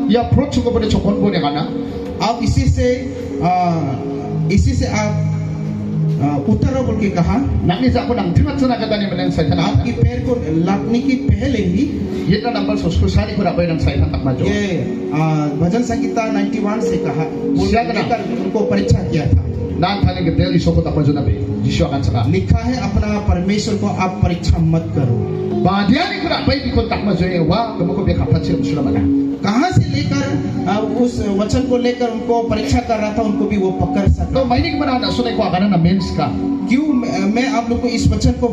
B: ya approach ko bone chokon bone kana.
A: आप इसी से आप उतरो बोल के कहा,
B: Nang isa ko nang tingat sa nakata ni manan saitan.
A: आपकी पैर को लगने की पहले ही
B: Yeta number so sari ko rabay ng saitan tak majwa.
A: ये भजन संगीता 91 से कहा,
B: सिया का नाम।
A: लेकर उनको परीक्षा किया था।
B: Nan thane ke del iso ko tak majwa na be. Jishu akan saka.
A: लिखा है, अपना परमेश्वर को आप परीक्षा मत करो।
B: Ba dia ni ko rabay biko tak majwa ye wa ko ko be kata chi musula mana.
A: कहाँ से लेकर उस वचन को लेकर उनको परीक्षा कर रहा था, उनको भी वो पकड़ सका।
B: तो मैंने की बना सुने को आगना ना मेंस का.
A: क्यों मैं आप लोग को इस वचन को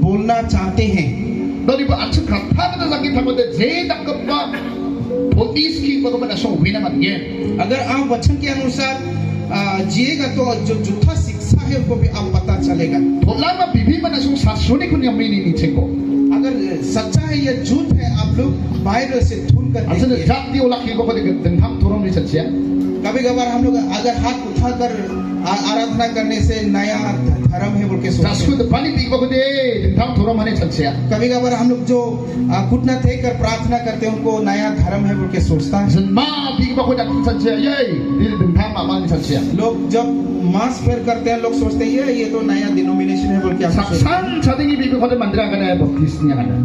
A: बोलना चाहते हैं।
B: तो ni ba ansu kata ba lagi thako de je tak ba. Potis ki ko ba na so wina mat ye.
A: अगर आप वचन के अनुसार जिएगा तो जो झूठा शिक्षा है उनको भी आप पता चलेगा।
B: तो lama bibi mana so sa सुने को ni amini ni chengo.
A: अगर सच्चा है या झूठ है, आप लोग बाहर से ढूंढ कर
B: Asal
A: देखिए।
B: jat di olah ki ko ba de tentang turun ni saja.
A: कभी कभार हम लोग अगर हाथ उठाकर आराधना करने से नया धर्म है बोल के सोचते
B: Jasku
A: हैं।
B: de pani bi ko ba de tentang turun mane saja.
A: कभी कभार हम लोग जो घुटना टेक कर प्रार्थना करते हैं, उनको नया धर्म है बोल के सोचता है।
B: Zenma bi ko ba ko saja ye di tentang mama ni saja.
A: लोग जब मांस फेर करते हैं, लोग सोचते हैं ये तो नया डिनोमिनेशन है बोल के आप सोचते हैं।
B: Saksan sadingi bi ko de mandra kana baptis niya kana.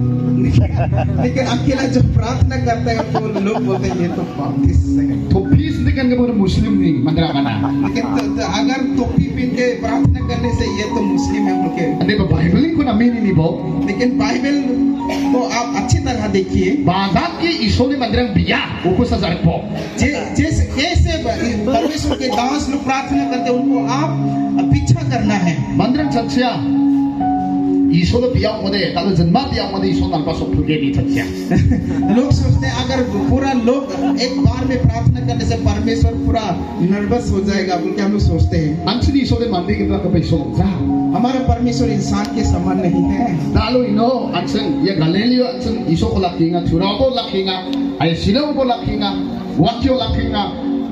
A: लेकिन अकेला जब प्रार्थना करता है तो लोग बोलते हैं ये तो बपतिस्मा है।
B: तो piece दिkan ke muslim ni mandra kana.
A: लेकिन अगर टोपी पहन के प्रार्थना करने से ये तो मुस्लिम है बोल के,
B: Ande ba Bible ko na mini ni bo.
A: लेकिन बाइबल को आप अच्छी तरह देखिए।
B: Bagat ki isoli mandrang biya uko sa zarpo.
A: जैसे परमेश्वर के दास लोग प्रार्थना करते हैं, उनको आप पीछा करना है।
B: Mandrang saja. Isolo biya mo de kalau zenma biya mo de isol nang pasok puge ni saja.
A: लोग सोचते हैं अगर पूरा लोग एक बार में प्रार्थना करने से परमेश्वर पूरा नर्वस हो जाएगा बोल के हम लोग सोचते हैं।
B: Ansini isole mandi kita ke isol za.
A: हमारा परमेश्वर इंसान के समान नहीं है।
B: Lalu ino ansen ya Galileo ansen iso ko lakinga, Turago lakinga, ay Silaw ko lakinga, Wakyo lakinga,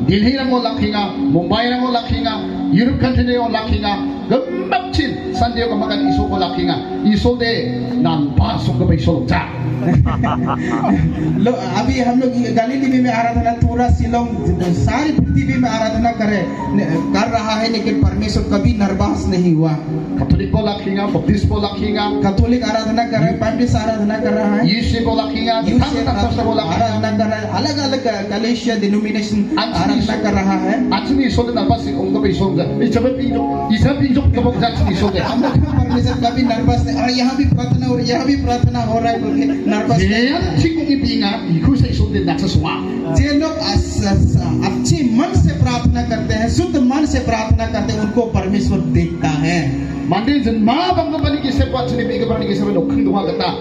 B: Delhi na mo lakinga, Mumbai na mo lakinga, Europe country na mo lakinga, gambakchin san dia ko makan iso ko lakinga, iso de nan pasok ko ba iso za.
A: अभी हम लोग गलीली में आराधना पूरा शिलोंग सारी पृथ्वी में आराधना कर रहा है, लेकिन परमेश्वर कभी नर्वस नहीं हुआ।
B: Katolik po lakinga, Baptist po lakinga,
A: Catholic आराधना कर रहा है, पैप्टिस्ट आराधना कर रहा है,
B: UC po lakinga,
A: UC
B: Tang po lakinga.
A: आराधना कर रहा है, अलग अलग कलेशिया डिनोमिनेशन आराधना कर रहा है।
B: Ansen iso de nan pasok ko ba iso za. Isa pinjok ko ba za iso de.
A: हम लोग परमेश्वर कभी नर्वस नहीं, और यहाँ भी प्रार्थना और यहाँ भी प्रार्थना हो रहा है बोल के नर्वस नहीं।
B: Dia cikung ibinga, iku sa iso de na sa suwa.
A: जे लोग अच्छे मन से प्रार्थना करते हैं, शुद्ध मन से प्रार्थना करते हैं, उनको परमेश्वर देखता है।
B: Mandi zenma bang ko bani kise pat sini biga bani kise no khung duma kata.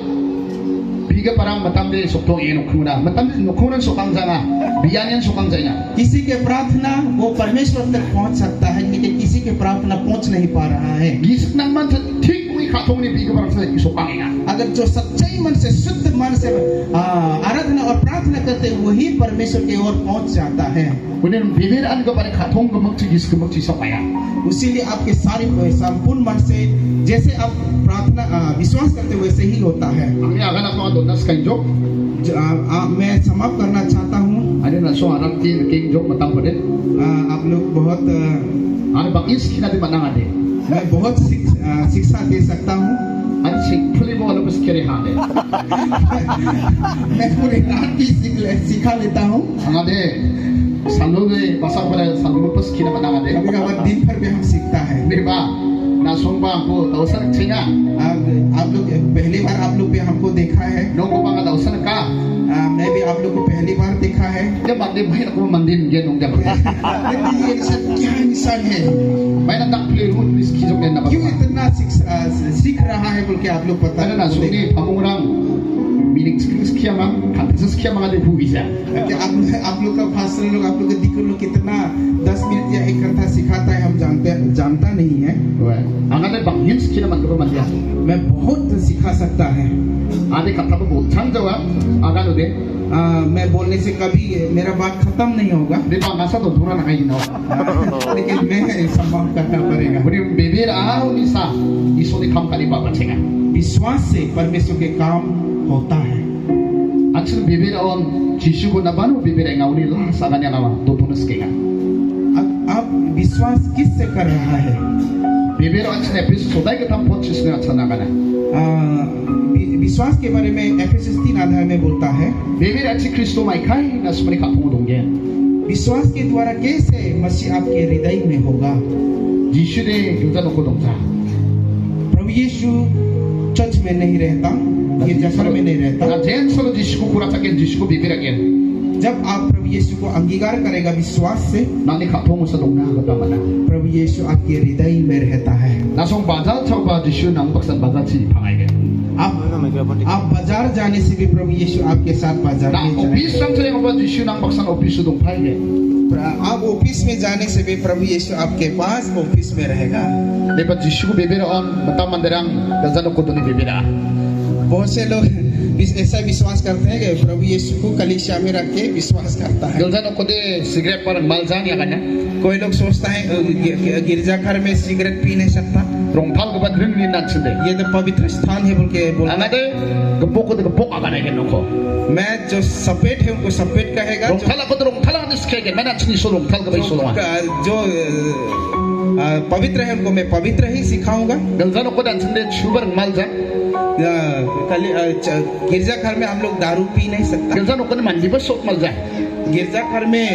B: Biga parang matam de sokto ye no khuna. Matam de no khuna sokang janga. Biyan sokang janga.
A: किसी के प्रार्थना वो परमेश्वर तक पहुंच सकता है, लेकिन किसी के प्रार्थना पहुंच नहीं पा रहा है।
B: Gisik nang man thik ui khatong ni biga parang sa sokang inga.
A: अगर जो सच्चाई मन से शुद्ध मन से आराधना और प्रार्थना करते हैं, वही परमेश्वर की ओर पहुंच जाता है।
B: Unen bibir an ko bani khatong ko makchi gis ko makchi sokaya.
A: इसीलिए आपके सारी संपूर्ण मन से जैसे आप प्रार्थना विश्वास करते वैसे ही होता है।
B: Ang agan ako adonas kan jok.
A: मैं समाप्त करना चाहता हूँ।
B: Ade na so aram ki king jok matam ko de.
A: आप लोग बहुत
B: Ano bang is kinati manang ade.
A: मैं बहुत शिक्षा दे सकता हूँ।
B: An sik puli mo alam kere hade.
A: मैं पूरी रात भी सिखा लेता हूँ।
B: Ang ade salu de basak pala salu pas kina manang ade.
A: कभी कभार दिन भर भी हम सीखता है।
B: Di ba? na song ba ko tausan singa
A: आप लोग पहली बार आप लोग भी हमको देखा है
B: no ko ba tausan ka
A: मैं भी आप लोग को पहली बार देखा है
B: ya ba de mai ko mandin ge nong jam
A: लेकिन ये इंसान क्या इंसान है
B: mai na tak play root bis ki jok na ba
A: क्यों इतना सीख रहा है बोल के आप लोग पता
B: na so ni pamurang meaning skills kiya ma kantas kiya ma de hu bisa
A: कि आप लोग का फास्टर लोग आप लोग का दिक्कत लोग कितना 10 मिनट या एक घंटा सिखाता है हम जानता नहीं है
B: angane bangin skill man ko man dia
A: मैं बहुत सिखा सकता है
B: ade kapla ko bahut chang jawa agano de
A: मैं बोलने से कभी मेरा बात खत्म नहीं होगा
B: de ba ngasa to dura na kai no
A: लेकिन मैं संभव करना पड़ेगा
B: buri bebir a ni sa iso ni kam kali ba ba chenga
A: विश्वास से परमेश्वर के काम होता है
B: Action bibir on Jishu ko nabano bibir ay ngauni la sa kanya naman tutunas kaya.
A: अब विश्वास किससे कर रहा है
B: Bibir action episode soday kita podcast na action na kana.
A: विश्वास के बारे में एफएसएस 3 अध्याय में बोलता है
B: Bibir action Kristo may kai na sumani ka pumudongge.
A: विश्वास के द्वारा कैसे मसीह आपके हृदय में होगा
B: Jishu de yuta no ko dongta.
A: प्रभु यीशु चर्च में नहीं रहता गिरजाघर में नहीं रहता
B: Na jen solo Jishu ko pura takin Jishu ko bibir again.
A: जब आप प्रभु यीशु को अंगीकार करेगा विश्वास से
B: Na ni ka pumu sa dongna ka mana.
A: प्रभु यीशु आपके हृदय में रहता है
B: Na song bazal chau ba Jishu nang baksan bazal si pangai ge.
A: आप बाजार जाने से भी प्रभु यीशु आपके साथ बाजार
B: Na
A: में जाएगा
B: office sang sa ba Jishu nang baksan office dong pai ge.
A: आप ऑफिस में जाने से भी प्रभु यीशु आपके पास ऑफिस में रहेगा
B: Lepas Jishu ko bibir on mata manderang galzano ko doni bibira.
A: बहुत से लोग ऐसा विश्वास करते हैं कि प्रभु यीशु को कलीसिया में रख के विश्वास करता है
B: Galzano ko de cigarette parang maljan ya kanya.
A: कोई लोग सोचता है गिरजाघर में सिगरेट पी नहीं सकता
B: Rongtal ko ba drin ni nan sinde.
A: ये तो पवित्र स्थान है बोल के बोलता
B: Angade gepok ko de gepok aga na gen ko.
A: मैं जो सफेद है उनको सफेद कहेगा जो
B: Rongtal ko de rongtal ang diskege mana chini so rongtal ka ba isolongan.
A: जो पवित्र है उनको मैं पवित्र ही सिखाऊंगा
B: Galzano ko dan sinde chubar maljan.
A: गिरजाघर में हम लोग दारू पी नहीं सकता
B: Galzano ko man di ba sok maljan.
A: गिरजाघर में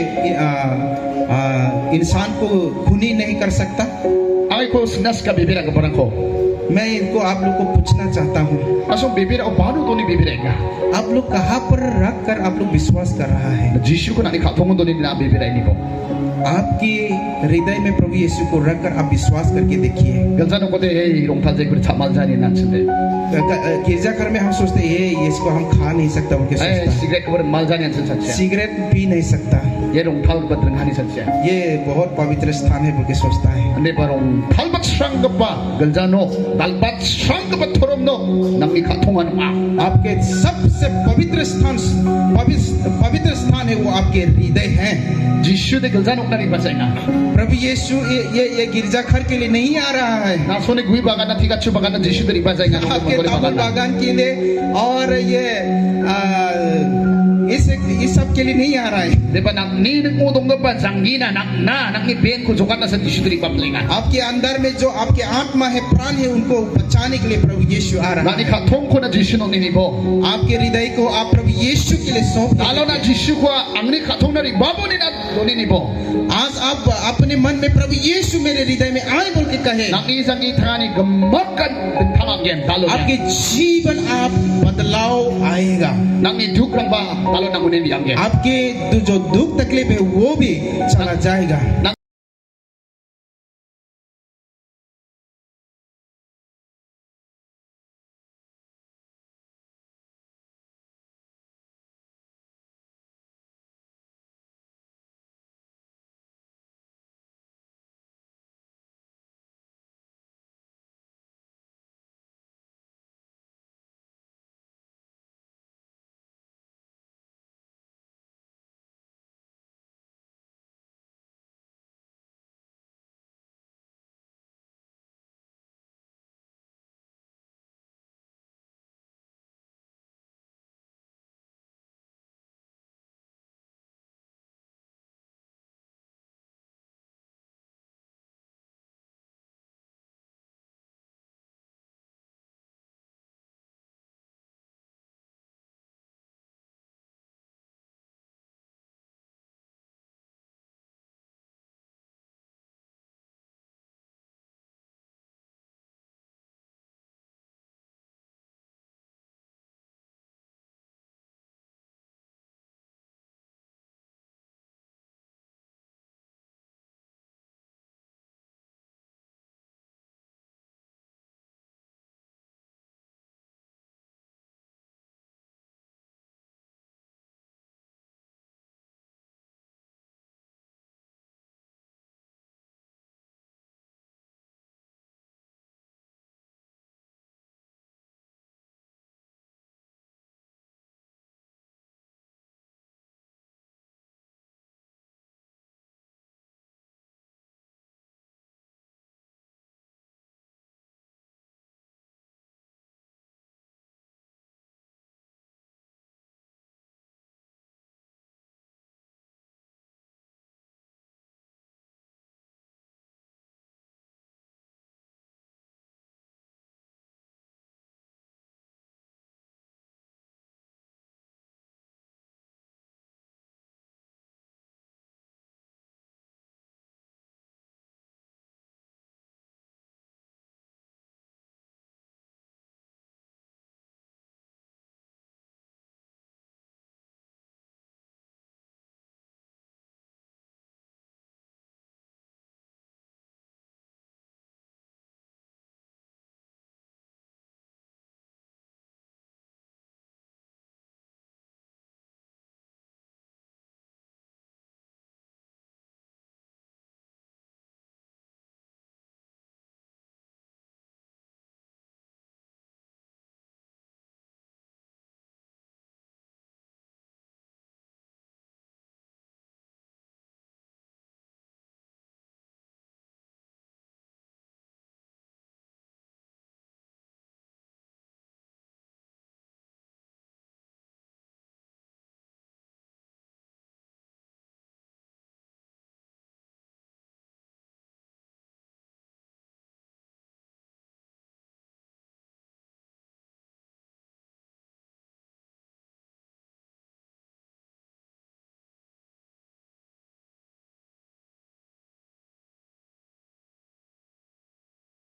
A: इंसान को खूनी नहीं कर सकता
B: Ay ko sinas ka bibira ka parang ko.
A: मैं इनको आप लोग को पूछना चाहता हूँ
B: Asong bibira o paano to ni bibira ka?
A: आप लोग कहाँ पर रख कर आप लोग विश्वास कर रहा है
B: Jishu ko na ni katong to ni na bibira ni po.
A: आपकी हृदय में प्रभु यीशु को रख कर आप विश्वास करके देखिए
B: Galzano ko de hey rongtal je ko cha maljan ni nan sinde.
A: गिरजाघर में हम सोचते हैं ये इसको हम खा नहीं सकता बोल के
B: Ay
A: सोचता है
B: cigarette ko parang maljan yan sa satya.
A: Cigarette P नहीं सकता
B: Ye rongtal ko ba drin hani satya.
A: ये बहुत पवित्र स्थान है बोल के सोचता है
B: Hindi parang talbat siyang gaba, galzano, talbat siyang gaba turom no, nang ikatungan ma.
A: आपके सबसे पवित्र स्थान है वो आपके हृदय है
B: Jishu de galzano na rin basay na.
A: प्रभु यीशु ये गिरजाघर के लिए नहीं आ रहा है
B: Naso ni gui baga na tigachu baga na Jishu de rin basay na.
A: आपके ताबूत बागान के लिए और ये इस सब के लिए नहीं आ रहा है
B: Di ba nang ninang udong gaba, zanggina, nang iben ko jukan na sa Jishu de rin paplingan.
A: आपके अंदर में जो आपके आत्मा है प्राण है उनको बचाने के लिए प्रभु यीशु आ रहा
B: Nang
A: है
B: ikatung ko na Jishu no ninibo.
A: आपके हृदय को आप प्रभु यीशु के लिए सौंप दीजिए।
B: Lalo na Jishu ko, ang ni katong na rin babo ni na do ninibo.
A: आज आप अपने मन में प्रभु यीशु मेरे हृदय में आए बोल के कहे
B: Nang isang itangani gemakan bintangag yan, talo
A: आपके
B: yan.
A: जीवन आप बदलाव आएगा
B: Nang iduk lang ba, talo nang unin yang yan.
A: आपके जो दुख तकलीफ है वो भी चला जाएगा
B: Nang